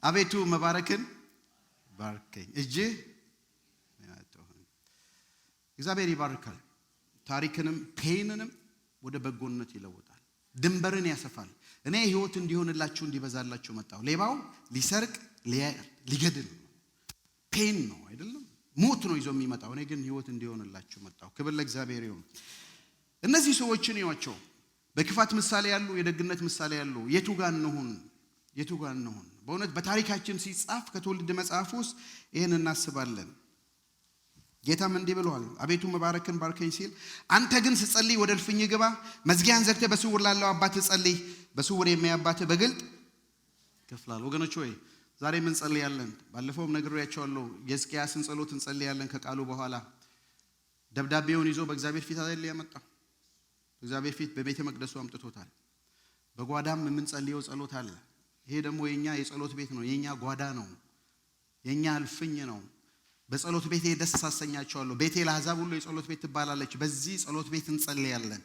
A: አቤቱ መባረክን ባርከኝ እጄ እግዚአብሔር ይባርካል። ታሪክንም ፔንንም ወደ በጎነት ይለውጣል። ድንበርን ያሰፋል። እኔ ህይወት እንዲሆንላችሁ እንዲበዛላችሁ መጣሁ። ሌባው ሊሰርቅ ሊገድል ፔን ነው አይደለም፣ ሞት ነው ይዞ የሚመጣው። እኔ ግን ህይወት እንዲሆንላችሁ መጣሁ። ክብር ለእግዚአብሔር ይሁን። እነዚህ ሰዎችን ይዋቸው በክፋት ምሳሌ ያሉ፣ የደግነት ምሳሌ ያሉ የቱ ጋር እንሆን? በእውነት በታሪካችን ሲጻፍ ከትውልድ መጽሐፍ ውስጥ ይሄን እናስባለን። ጌታም እንዲህ ብሏል፣ አቤቱ መባረክን ባርከኝ ሲል አንተ ግን ስትጸልይ ወደ እልፍኝ ግባ፣ መዝጊያን ዘግተህ በስውር ላለው አባትህ ጸልይ፣ በስውር የሚያይ አባትህ በግልጥ ይከፍላል። ወገኖች ሆይ ዛሬ ምን ጸልያለን? ባለፈውም ነግሬያቸዋለሁ። የሕዝቅያስን ጸሎት እንጸልያለን። ከቃሉ በኋላ ደብዳቤውን ይዞ በእግዚአብሔር ፊት አይደል ያመጣው? በእግዚአብሔር ፊት በቤተ መቅደሱ አምጥቶታል። በጓዳም የምንጸልየው ጸሎት አለ። ይሄ ደግሞ የኛ የጸሎት ቤት ነው፣ የኛ ጓዳ ነው፣ የኛ እልፍኝ ነው። በጸሎት ቤቴ ደስ አሰኛቸዋለሁ፣ ቤቴ ለአሕዛብ ሁሉ የጸሎት ቤት ትባላለች። በዚህ ጸሎት ቤት እንጸልያለን።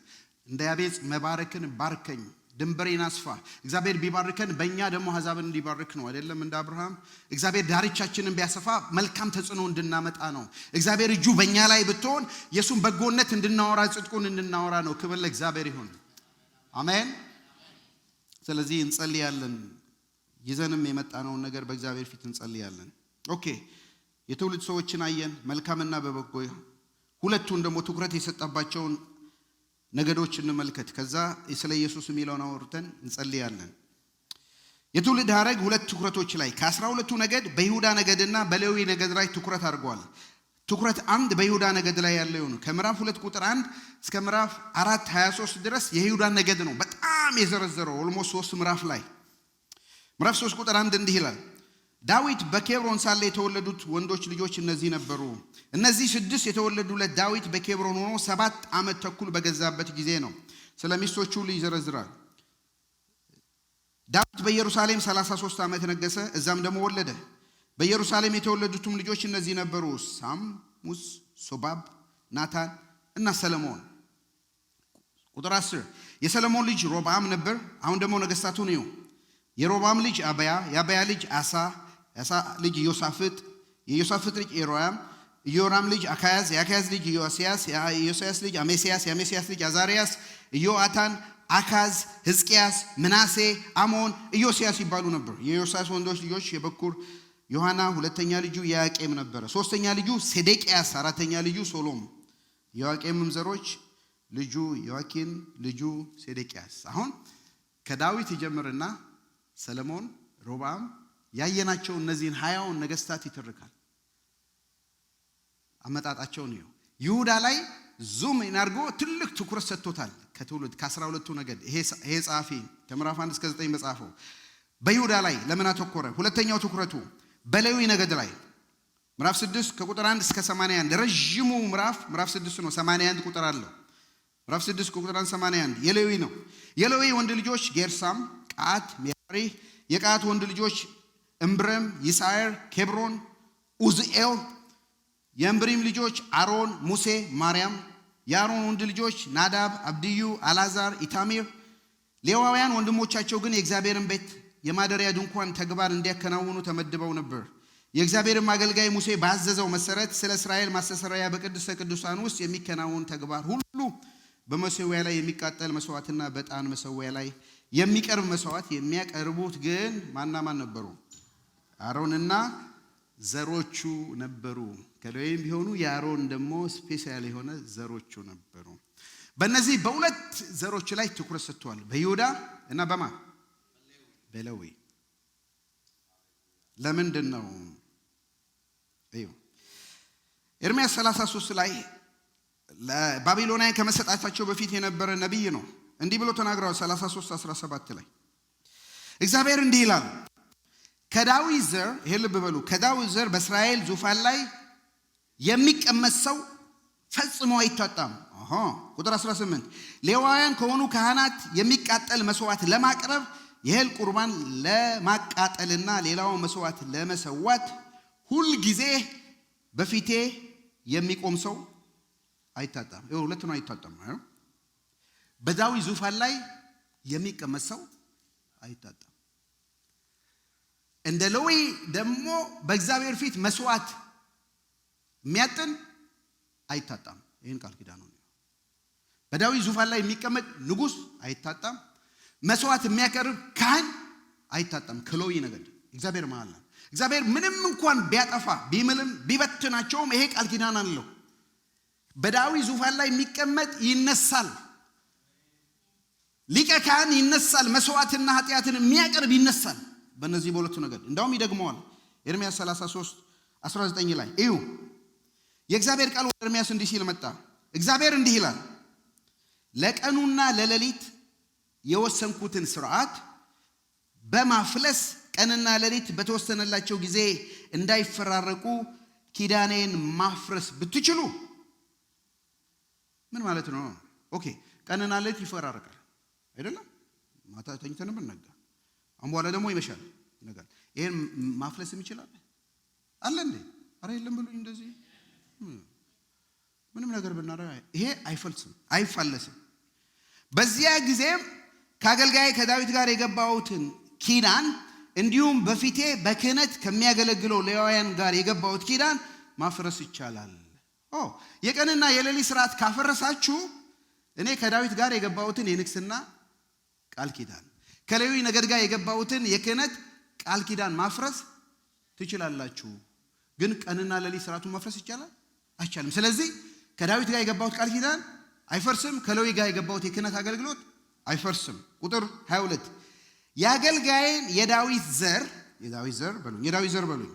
A: እንደ ያቤጽ መባረክን ባርከኝ፣ ድንበሬን አስፋ። እግዚአብሔር ቢባርከን በእኛ ደግሞ አሕዛብን እንዲባርክ ነው አይደለም? እንደ አብርሃም እግዚአብሔር ዳርቻችንን ቢያሰፋ መልካም ተጽዕኖ እንድናመጣ ነው። እግዚአብሔር እጁ በእኛ ላይ ብትሆን የእሱን በጎነት እንድናወራ፣ ጽድቁን እንድናወራ ነው። ክብር ለእግዚአብሔር ይሁን። አሜን። ስለዚህ እንጸልያለን። ይዘንም የመጣነውን ነገር በእግዚአብሔር ፊት እንጸልያለን። ኦኬ የትውልድ ሰዎችን አየን፣ መልካምና በበጎ። ሁለቱን ደግሞ ትኩረት የሰጠባቸውን ነገዶች እንመልከት። ከዛ ስለ ኢየሱስ የሚለውን አውርተን እንጸልያለን። የትውልድ ሐረግ ሁለት ትኩረቶች ላይ ከ12ቱ ነገድ በይሁዳ ነገድና በሌዊ ነገድ ላይ ትኩረት አድርጓል። ትኩረት አንድ በይሁዳ ነገድ ላይ ያለው ነው። ከምዕራፍ 2 ቁጥር 1 እስከ ምዕራፍ 4 23 ድረስ የይሁዳ ነገድ ነው በጣም የዘረዘረው። ኦልሞስት 3 ምዕራፍ ላይ ምዕራፍ 3 ቁጥር 1 እንዲህ ይላል፣ ዳዊት በኬብሮን ሳለ የተወለዱት ወንዶች ልጆች እነዚህ ነበሩ። እነዚህ 6 የተወለዱለት ዳዊት በኬብሮን ሆኖ 7 ዓመት ተኩል በገዛበት ጊዜ ነው። ስለ ሚስቶቹ ሁሉ ይዘረዝራል። ዳዊት በኢየሩሳሌም 33 ዓመት ነገሰ፣ እዛም ደግሞ ወለደ። በኢየሩሳሌም የተወለዱትም ልጆች እነዚህ ነበሩ፣ ሳሙስ፣ ሶባብ፣ ናታን እና ሰለሞን። ቁጥር 10 የሰለሞን ልጅ ሮብዓም ነበር። አሁን ደግሞ ነገስታቱን እዩ። የሮብዓም ልጅ አባያ፣ የአባያ ልጅ አሳ፣ የአሳ ልጅ ኢዮሳፍጥ፣ የኢዮሳፍጥ ልጅ ኢዮራም፣ ኢዮራም ልጅ አካያዝ፣ የአካያዝ ልጅ ኢዮስያስ፣ የኢዮስያስ ልጅ አሜስያስ፣ የአሜስያስ ልጅ አዛርያስ፣ ኢዮአታን፣ አካዝ፣ ሕዝቅያስ፣ ምናሴ፣ አሞን፣ ኢዮስያስ ይባሉ ነበር። የኢዮስያስ ወንዶች ልጆች የበኩር ዮሐና፣ ሁለተኛ ልጁ ያቄም ነበረ። ሶስተኛ ልጁ ሴዴቅያስ፣ አራተኛ ልጁ ሶሎም። የያቄምም ዘሮች ልጁ ዮአኪን፣ ልጁ ሴዴቅያስ። አሁን ከዳዊት ይጀምርና ሰለሞን፣ ሮብዓም ያየናቸው እነዚህን 20ውን ነገስታት ይተርካል። አመጣጣቸውን ነው። ይሁዳ ላይ ዙም እናርጎ ትልቅ ትኩረት ሰጥቶታል። ከትውልድ ከ12ቱ ነገድ ይሄ ጻፊ ከምዕራፍ 1 እስከ 9 መጻፈው በይሁዳ ላይ ለምን አተኮረ? ሁለተኛው ትኩረቱ በሌዊ ነገድ ላይ ምዕራፍ 6 ከቁጥር 1 እስከ 81 ረጅሙ ምዕራፍ 6 ነው። 81 ቁጥር አለው። ምዕራፍ 6 ከቁጥር 1 81 የሌዊ ነው። የሌዊ ወንድ ልጆች ጌርሳም፣ ቃት፣ ሜራሪ። የቃት ወንድ ልጆች እምብረም፣ ይስዓር፣ ኬብሮን፣ ኡዝኤል። የእምብሪም ልጆች አሮን፣ ሙሴ፣ ማርያም። የአሮን ወንድ ልጆች ናዳብ፣ አብድዩ፣ አልዓዛር፣ ኢታሚር። ሌዋውያን ወንድሞቻቸው ግን የእግዚአብሔርን ቤት የማደሪያ ድንኳን ተግባር እንዲያከናውኑ ተመድበው ነበር። የእግዚአብሔርም አገልጋይ ሙሴ ባዘዘው መሰረት ስለ እስራኤል ማስተስረያ በቅድስተ ቅዱሳን ውስጥ የሚከናወን ተግባር ሁሉ በመሠዊያ ላይ የሚቃጠል መስዋዕትና በዕጣን መሠዊያ ላይ የሚቀርብ መስዋዕት የሚያቀርቡት ግን ማን ነበሩ? አሮንና ዘሮቹ ነበሩ። ከሌዊም ቢሆኑ የአሮን ደግሞ ስፔሻል የሆነ ዘሮቹ ነበሩ። በእነዚህ በሁለት ዘሮች ላይ ትኩረት ሰጥቷል። በይሁዳ እና በሌዊ። ለምንድን ነው? ኤርምያስ 33 ላይ ለባቢሎናውያን ከመሰጣታቸው በፊት የነበረ ነቢይ ነው። እንዲህ ብሎ ተናግሯል። 33:17 ላይ እግዚአብሔር እንዲህ ይላል፣ ከዳዊት ዘር፣ ይሄ ልብ በሉ፣ ከዳዊት ዘር በእስራኤል ዙፋን ላይ የሚቀመጥ ሰው ፈጽሞ አይታጣም። ቁጥር 18 ሌዋውያን ከሆኑ ካህናት የሚቃጠል መስዋዕት ለማቅረብ የእህል ቁርባን ለማቃጠልና ሌላው መስዋዕት ለመሰዋት ሁል ጊዜ በፊቴ የሚቆም ሰው አይታጣም። ሁለት ነው፣ አይታጣም። በዳዊት ዙፋን ላይ የሚቀመጥ ሰው አይታጣም። እንደ ሌዊ ደግሞ በእግዚአብሔር ፊት መስዋዕት የሚያጥን አይታጣም። ይሄን ቃል ኪዳን ነው። በዳዊት ዙፋን ላይ የሚቀመጥ ንጉስ አይታጣም። መስዋዕት የሚያቀርብ ካህን አይታጣም። ከሌዊ ነገድ እግዚአብሔር መሐላ እግዚአብሔር ምንም እንኳን ቢያጠፋ ቢምልም ቢበትናቸውም ይሄ ቃል ኪዳን አለው። በዳዊት ዙፋን ላይ የሚቀመጥ ይነሳል። ሊቀ ካህን ይነሳል። መስዋዕትና ኃጢአትን የሚያቀርብ ይነሳል። በእነዚህ በሁለቱ ነገድ እንዳውም ይደግመዋል። ኤርምያስ 33:19 ላይ እዩ። የእግዚአብሔር ቃል ወደ ኤርምያስ እንዲህ ሲል መጣ። እግዚአብሔር እንዲህ ይላል፣ ለቀኑና ለሌሊት የወሰንኩትን ሥርዓት በማፍለስ ቀንና ሌሊት በተወሰነላቸው ጊዜ እንዳይፈራረቁ ኪዳኔን ማፍረስ ብትችሉ። ምን ማለት ነው? ኦኬ፣ ቀንና ሌሊት ይፈራረቃል አይደለም? ማታ ተኝተን ብንነጋ አሁን በኋላ ደግሞ ይመሻል ይነጋል። ይሄን ማፍለስም ይችላል አለ እንዴ? አረ የለም ብሉኝ። እንደዚህ ምንም ነገር ብናረጋ ይሄ አይፈልስም አይፋለስም። በዚያ ጊዜም ከአገልጋይ ከዳዊት ጋር የገባሁትን ኪዳን እንዲሁም በፊቴ በክህነት ከሚያገለግለው ሌዋውያን ጋር የገባሁት ኪዳን ማፍረስ ይቻላል። የቀንና የሌሊት ሥርዓት ካፈረሳችሁ እኔ ከዳዊት ጋር የገባሁትን የንግስና ቃል ኪዳን ከሌዊ ነገድ ጋር የገባሁትን የክህነት ቃል ኪዳን ማፍረስ ትችላላችሁ። ግን ቀንና ሌሊት ሥርዓቱን ማፍረስ ይቻላል? አይቻልም። ስለዚህ ከዳዊት ጋር የገባሁት ቃል ኪዳን አይፈርስም። ከሌዊ ጋር የገባሁት የክህነት አገልግሎት አይፈርስም። ቁጥር 22 የአገልጋይን የዳዊት ዘር በሉኝ።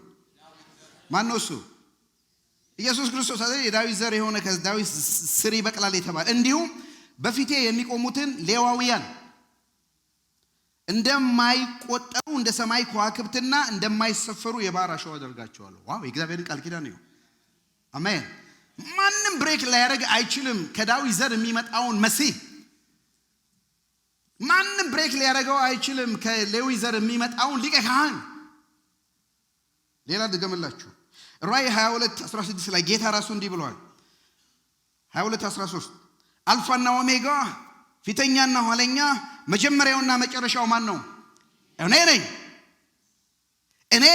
A: ማን ነው እሱ? ኢየሱስ ክርስቶስ አይደል? የዳዊት ዘር የሆነ ከዳዊት ስር ይበቅላል የተባለ እንዲሁም በፊቴ የሚቆሙትን ሌዋውያን እንደማይቆጠሩ እንደ ሰማይ ከዋክብትና እንደማይሰፈሩ የባሕር አሸዋ አደርጋቸዋለሁ። ዋው! የእግዚአብሔርን ቃል ኪዳን ነው። አሜን። ማንም ብሬክ ሊያደርግ አይችልም። ከዳዊት ዘር የሚመጣውን መሲህ ማንም ብሬክ ሊያደርገው አይችልም። ከሌዊ ዘር የሚመጣውን ሊቀ ካህን። ሌላ ድገምላችሁ። ራእይ 22:16 ላይ ጌታ ራሱ እንዲህ ብለዋል። 22:13 አልፋና ኦሜጋ ፊተኛና ኋለኛ መጀመሪያውና መጨረሻው ማን ነው? እኔ ነኝ። እኔ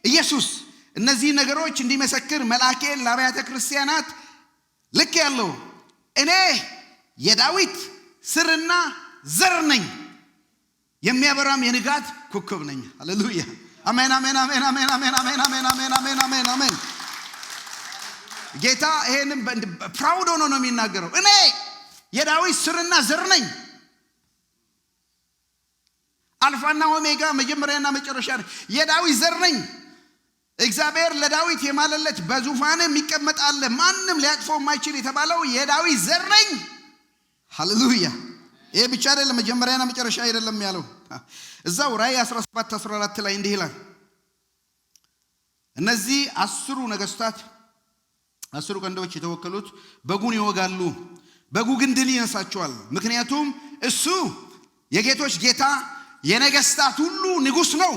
A: ኢየሱስ እነዚህ ነገሮች እንዲመሰክር መልአኬን ለአብያተ ክርስቲያናት ልክ ያለው እኔ የዳዊት ስርና ዘር ነኝ፣ የሚያበራም የንጋት ኮከብ ነኝ። ሃሌሉያ! አሜን አሜን አሜን አሜን አሜን አሜን አሜን አሜን አሜን አሜን አሜን። ጌታ ይሄንን ፕራውድ ሆኖ ነው የሚናገረው። እኔ የዳዊት ስርና ዘር ነኝ፣ አልፋና ኦሜጋ መጀመሪያና መጨረሻ ነኝ፣ የዳዊት ዘር ነኝ። እግዚአብሔር ለዳዊት የማለለት በዙፋንም ይቀመጣል ማንም ሊያቅፈው የማይችል የተባለው የዳዊት ዘር ነኝ። ሃሌሉያ! ይሄ ብቻ አይደለም፣ መጀመሪያና መጨረሻ አይደለም ያለው። እዛው ራእይ 17:14 ላይ እንዲህ ይላል፣ እነዚህ 10 ነገስታት 10 ቀንዶች የተወከሉት በጉን ይወጋሉ፣ በጉ ግን ድል ይነሳቸዋል። ምክንያቱም እሱ የጌቶች ጌታ የነገስታት ሁሉ ንጉስ ነው።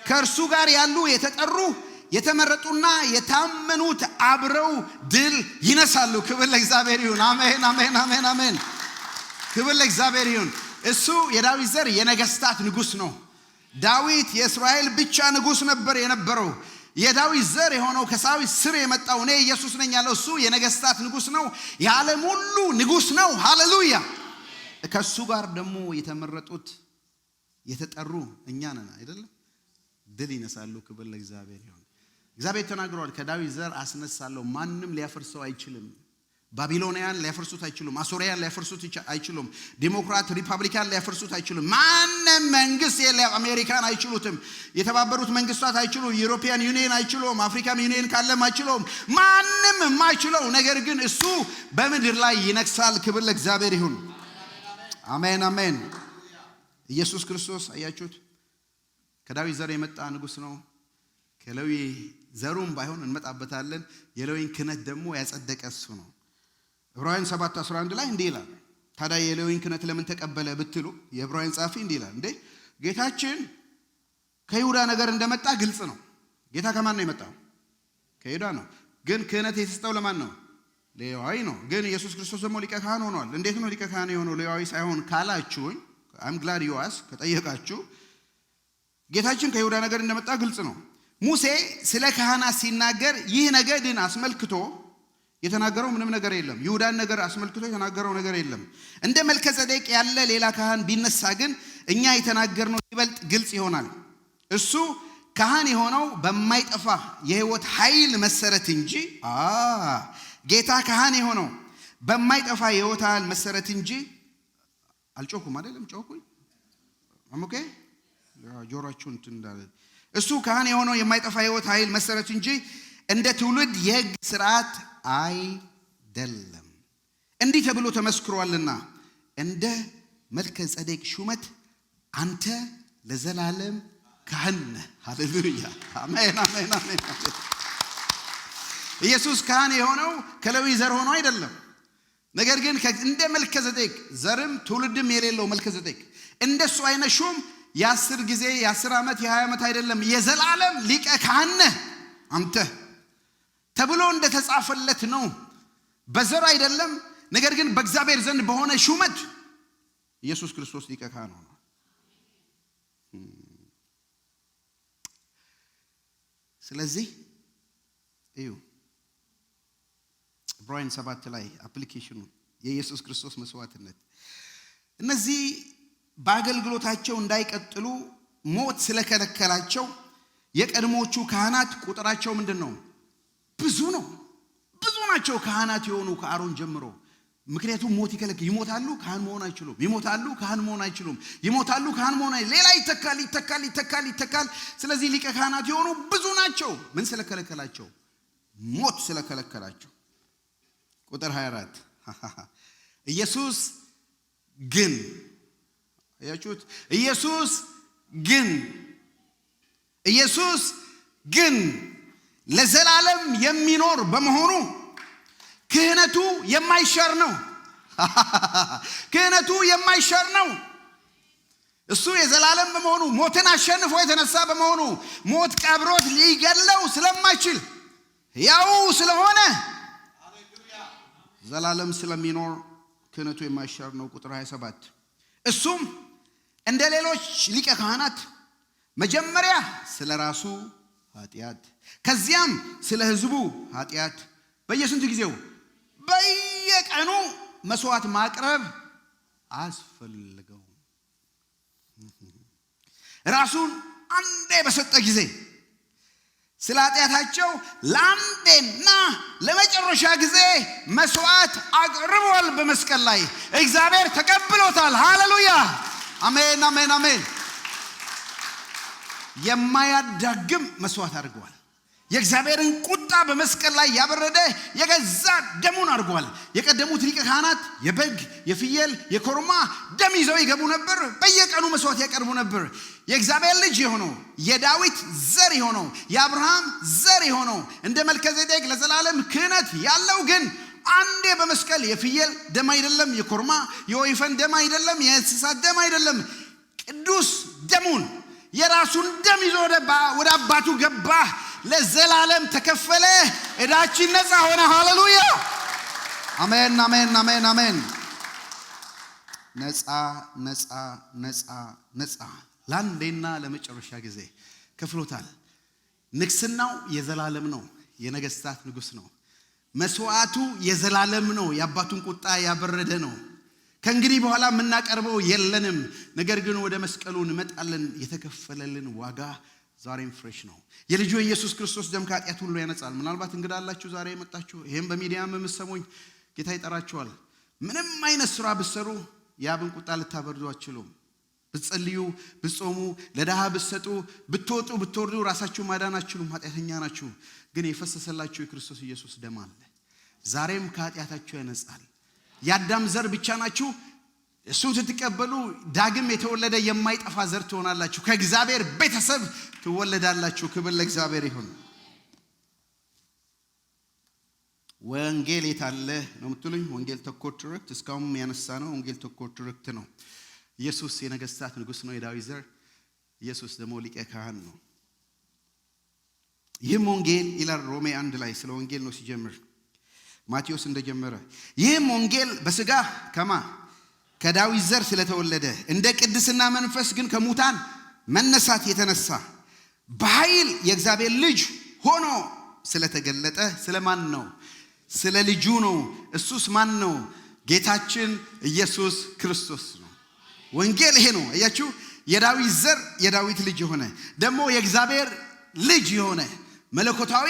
A: ከእርሱ ጋር ያሉ የተጠሩ የተመረጡና የታመኑት አብረው ድል ይነሳሉ። ክብር ለእግዚአብሔር ይሁን። አሜን አሜን አሜን አሜን። ክብር ለእግዚአብሔር ይሁን። እሱ የዳዊት ዘር የነገስታት ንጉስ ነው። ዳዊት የእስራኤል ብቻ ንጉስ ነበር የነበረው። የዳዊት ዘር የሆነው ከሳዊት ስር የመጣው እኔ ኢየሱስ ነኝ ያለው እሱ የነገስታት ንጉስ ነው። የዓለም ሁሉ ንጉስ ነው። ሃሌሉያ። ከሱ ጋር ደግሞ የተመረጡት የተጠሩ እኛ ነን አይደል? ድል ይነሳሉ። ክብር ለእግዚአብሔር ይሁን። እግዚአብሔር ተናግሯል። ከዳዊት ዘር አስነሳለሁ፣ ማንም ሊያፈርሰው አይችልም። ባቢሎናውያን ሊያፈርሱት አይችሉም። አሶሪያን ሊያፈርሱት አይችሉም። ዲሞክራት ሪፐብሊካን ሊያፈርሱት አይችሉም። ማንም መንግስት አሜሪካን አይችሉትም። የተባበሩት መንግስታት አይችሉም። ዩሮፒያን ዩኒየን አይችሉም። አፍሪካን ዩኒየን ካለም አይችሉም። ማንም የማይችለው ነገር ግን እሱ በምድር ላይ ይነግሳል። ክብር ለእግዚአብሔር ይሁን። አሜን አሜን። ኢየሱስ ክርስቶስ አያችሁት ከዳዊት ዘር የመጣ ንጉስ ነው። ከሌዊ ዘሩም ባይሆን እንመጣበታለን። የሌዊን ክህነት ደግሞ ያጸደቀ እሱ ነው። ዕብራውያን 7:11 ላይ እንዲህ ይላል። ታዲያ የሌዊን ክህነት ለምን ተቀበለ ብትሉ የዕብራውያን ጻፊ እንዲህ ይላል። እንዴ ጌታችን ከይሁዳ ነገር እንደመጣ ግልጽ ነው። ጌታ ከማን ነው የመጣው? ከይሁዳ ነው። ግን ክህነት የተሰጠው ለማን ነው? ሌዋዊ ነው። ግን ኢየሱስ ክርስቶስ ደግሞ ሊቀ ካህን ሆኗል። እንዴት ነው ሊቀ ካህን የሆነው ሌዋዊ ሳይሆን ካላችሁኝ፣ I'm glad you asked ከጠየቃችሁ ጌታችን ከይሁዳ ነገር እንደመጣ ግልጽ ነው። ሙሴ ስለ ካህናት ሲናገር ይህ ነገድን አስመልክቶ የተናገረው ምንም ነገር የለም። ይሁዳን ነገር አስመልክቶ የተናገረው ነገር የለም። እንደ መልከጼዴቅ ያለ ሌላ ካህን ቢነሳ ግን እኛ የተናገርነው ይበልጥ ግልጽ ይሆናል። እሱ ካህን የሆነው በማይጠፋ የሕይወት ኃይል መሰረት እንጂ ጌታ ካህን የሆነው በማይጠፋ የሕይወት ኃይል መሰረት እንጂ አልጮኩም አይደለም ጮኩኝ ኦኬ ጆሮአችሁን እንዳለ እሱ ካህን የሆነው የማይጠፋ ሕይወት ኃይል መሰረት እንጂ እንደ ትውልድ የሕግ ሥርዓት አይደለም። እንዲህ ተብሎ ተመስክሯልና እንደ መልከጼዴቅ ሹመት አንተ ለዘላለም ካህን ነህ። ሃሌሉያ አሜን አሜን አሜን። ኢየሱስ ካህን የሆነው ከሌዊ ዘር ሆኖ አይደለም። ነገር ግን እንደ መልከጼዴቅ ዘርም ትውልድም የሌለው መልከጼዴቅ እንደሱ አይነት ሹም የ10 ጊዜ የ10 ዓመት የ20 ዓመት አይደለም የዘላለም ሊቀ ካህን ነህ አንተ ተብሎ እንደተጻፈለት ነው። በዘር አይደለም፣ ነገር ግን በእግዚአብሔር ዘንድ በሆነ ሹመት ኢየሱስ ክርስቶስ ሊቀ ካህን ሆኗል። ስለዚህ እዩ ዕብራውያን 7 ላይ አፕሊኬሽኑ የኢየሱስ ክርስቶስ መስዋዕትነት እነዚህ በአገልግሎታቸው እንዳይቀጥሉ ሞት ስለከለከላቸው የቀድሞቹ ካህናት ቁጥራቸው ምንድነው? ብዙ ነው። ብዙ ናቸው ካህናት የሆኑ ከአሮን ጀምሮ። ምክንያቱም ሞት ይሞታሉ፣ ካህን መሆን አይችሉም። ይሞታሉ፣ ካህን መሆን አይችሉም። ይሞታሉ፣ ካህን መሆን ሌላ ይተካል። ስለዚህ ሊቀ ካህናት የሆኑ ብዙ ናቸው። ምን ስለከለከላቸው? ሞት ስለከለከላቸው። ቁጥር 24 ኢየሱስ ግን አያችሁት? ኢየሱስ ግን ለዘላለም የሚኖር በመሆኑ ክህነቱ የማይሻር ነው። ክህነቱ የማይሻር ነው። እሱ የዘላለም በመሆኑ ሞትን አሸንፎ የተነሳ በመሆኑ ሞት ቀብሮት ሊገለው ስለማይችል ያው ስለሆነ ዘላለም ስለሚኖር ክህነቱ የማይሻር ነው። ቁጥር 27 እሱም እንደ ሌሎች ሊቀ ካህናት መጀመሪያ ስለ ራሱ ኃጢአት ከዚያም ስለ ሕዝቡ ኃጢአት በየስንት ጊዜው በየቀኑ መስዋዕት ማቅረብ አስፈልገው ራሱን አንዴ በሰጠ ጊዜ ስለ ኃጢአታቸው ለአንዴና ለመጨረሻ ጊዜ መስዋዕት አቅርቧል። በመስቀል ላይ እግዚአብሔር ተቀብሎታል። ሃሌሉያ አሜን አሜን አሜን። የማያዳግም መስዋዕት አድርጓል። የእግዚአብሔርን ቁጣ በመስቀል ላይ ያበረደ የገዛ ደሙን አድርጓል። የቀደሙት ሊቀ ካህናት የበግ የፍየል የኮርማ ደም ይዘው ይገቡ ነበር። በየቀኑ መስዋዕት ያቀርቡ ነበር። የእግዚአብሔር ልጅ የሆነው የዳዊት ዘር የሆነው የአብርሃም ዘር የሆነው እንደ መልከጼዴቅ ለዘላለም ክህነት ያለው ግን አንዴ በመስቀል የፍየል ደም አይደለም፣ የኮርማ የወይፈን ደም አይደለም፣ የእንስሳት ደም አይደለም፣ ቅዱስ ደሙን የራሱን ደም ይዞ ወደ አባቱ ገባ። ለዘላለም ተከፈለ። ዕዳችን ነፃ ሆነ። ሃሌሉያ አሜን አሜን አሜን አሜን። ነፃ ለአንዴና ለመጨረሻ ጊዜ ከፍሎታል። ንግስናው የዘላለም ነው። የነገስታት ንጉስ ነው። መስዋዕቱ የዘላለም ነው። የአባቱን ቁጣ ያበረደ ነው። ከእንግዲህ በኋላ የምናቀርበው የለንም። ነገር ግን ወደ መስቀሉ እንመጣለን። የተከፈለልን ዋጋ ዛሬም ፍሬሽ ነው። የልጁ ኢየሱስ ክርስቶስ ደም ከኃጢአት ሁሉ ያነጻል። ምናልባት እንግዳ አላችሁ ዛሬ የመጣችሁ፣ ይሄም በሚዲያም የምትሰሙኝ ጌታ ይጠራችኋል። ምንም አይነት ስራ ብትሰሩ የአብን ቁጣ ልታበርዱ አትችሉም። ብትጸልዩ፣ ብትጾሙ፣ ለድሃ ብትሰጡ፣ ብትወጡ ብትወርዱ ራሳችሁ ማዳን አትችሉም። ኃጢአተኛ ናችሁ። ግን የፈሰሰላችሁ የክርስቶስ ኢየሱስ ደም አለ። ዛሬም ከኃጢአታችሁ ያነጻል። የአዳም ዘር ብቻ ናችሁ። እሱን ስትቀበሉ ዳግም የተወለደ የማይጠፋ ዘር ትሆናላችሁ። ከእግዚአብሔር ቤተሰብ ትወለዳላችሁ። ክብር ለእግዚአብሔር ይሁን። ወንጌል የታለ ነው የምትሉኝ? ወንጌል ተኮር ትርክት እስካሁን ያነሳ ነው ወንጌል ተኮር ትርክት ነው። ኢየሱስ የነገስታት ንጉስ ነው፣ የዳዊት ዘር። ኢየሱስ ደግሞ ሊቀ ካህን ነው። ይህም ወንጌል ይላል ሮሜ 1 ላይ ስለ ወንጌል ነው ሲጀምር ማቴዎስ እንደጀመረ። ይህም ወንጌል በስጋ ከዳዊት ዘር ስለተወለደ እንደ ቅድስና መንፈስ ግን ከሙታን መነሳት የተነሳ በኃይል የእግዚአብሔር ልጅ ሆኖ ስለተገለጠ ስለማን ነው? ስለ ልጁ ነው። እሱስ ማን ነው? ጌታችን ኢየሱስ ክርስቶስ ነው። ወንጌል ይሄ ነው። አያችሁ፣ የዳዊት ዘር የዳዊት ልጅ የሆነ ደግሞ የእግዚአብሔር ልጅ የሆነ መለኮታዊ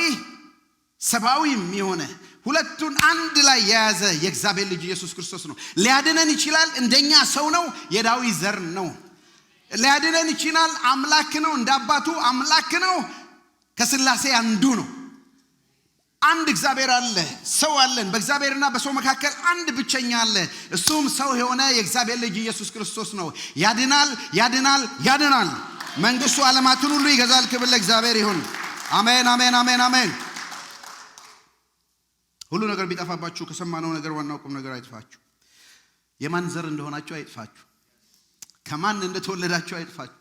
A: ሰብአዊም የሆነ ሁለቱን አንድ ላይ የያዘ የእግዚአብሔር ልጅ ኢየሱስ ክርስቶስ ነው። ሊያድነን ይችላል። እንደኛ ሰው ነው። የዳዊት ዘር ነው። ሊያድነን ይችላል። አምላክ ነው። እንደ አባቱ አምላክ ነው። ከሥላሴ አንዱ ነው። አንድ እግዚአብሔር አለ፣ ሰው አለን። በእግዚአብሔርና በሰው መካከል አንድ ብቸኛ አለ። እሱም ሰው የሆነ የእግዚአብሔር ልጅ ኢየሱስ ክርስቶስ ነው። ያድናል፣ ያድናል፣ ያድናል። መንግስቱ ዓለማትን ሁሉ ይገዛል። ክብር ለእግዚአብሔር ይሁን። አሜን፣ አሜን፣ አሜን፣ አሜን። ሁሉ ነገር ቢጠፋባችሁ ከሰማነው ነገር ዋናው ቁም ነገር አይጥፋችሁ። የማን ዘር እንደሆናችሁ አይጥፋችሁ። ከማን እንደተወለዳችሁ አይጥፋችሁ።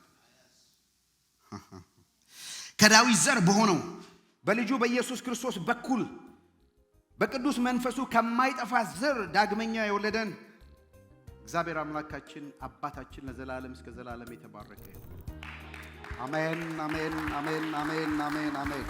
A: ከዳዊት ዘር በሆነው በልጁ በኢየሱስ ክርስቶስ በኩል በቅዱስ መንፈሱ ከማይጠፋ ዘር ዳግመኛ የወለደን እግዚአብሔር አምላካችን አባታችን ለዘላለም እስከ ዘላለም የተባረከ። አሜን፣ አሜን፣ አሜን፣ አሜን፣ አሜን፣ አሜን።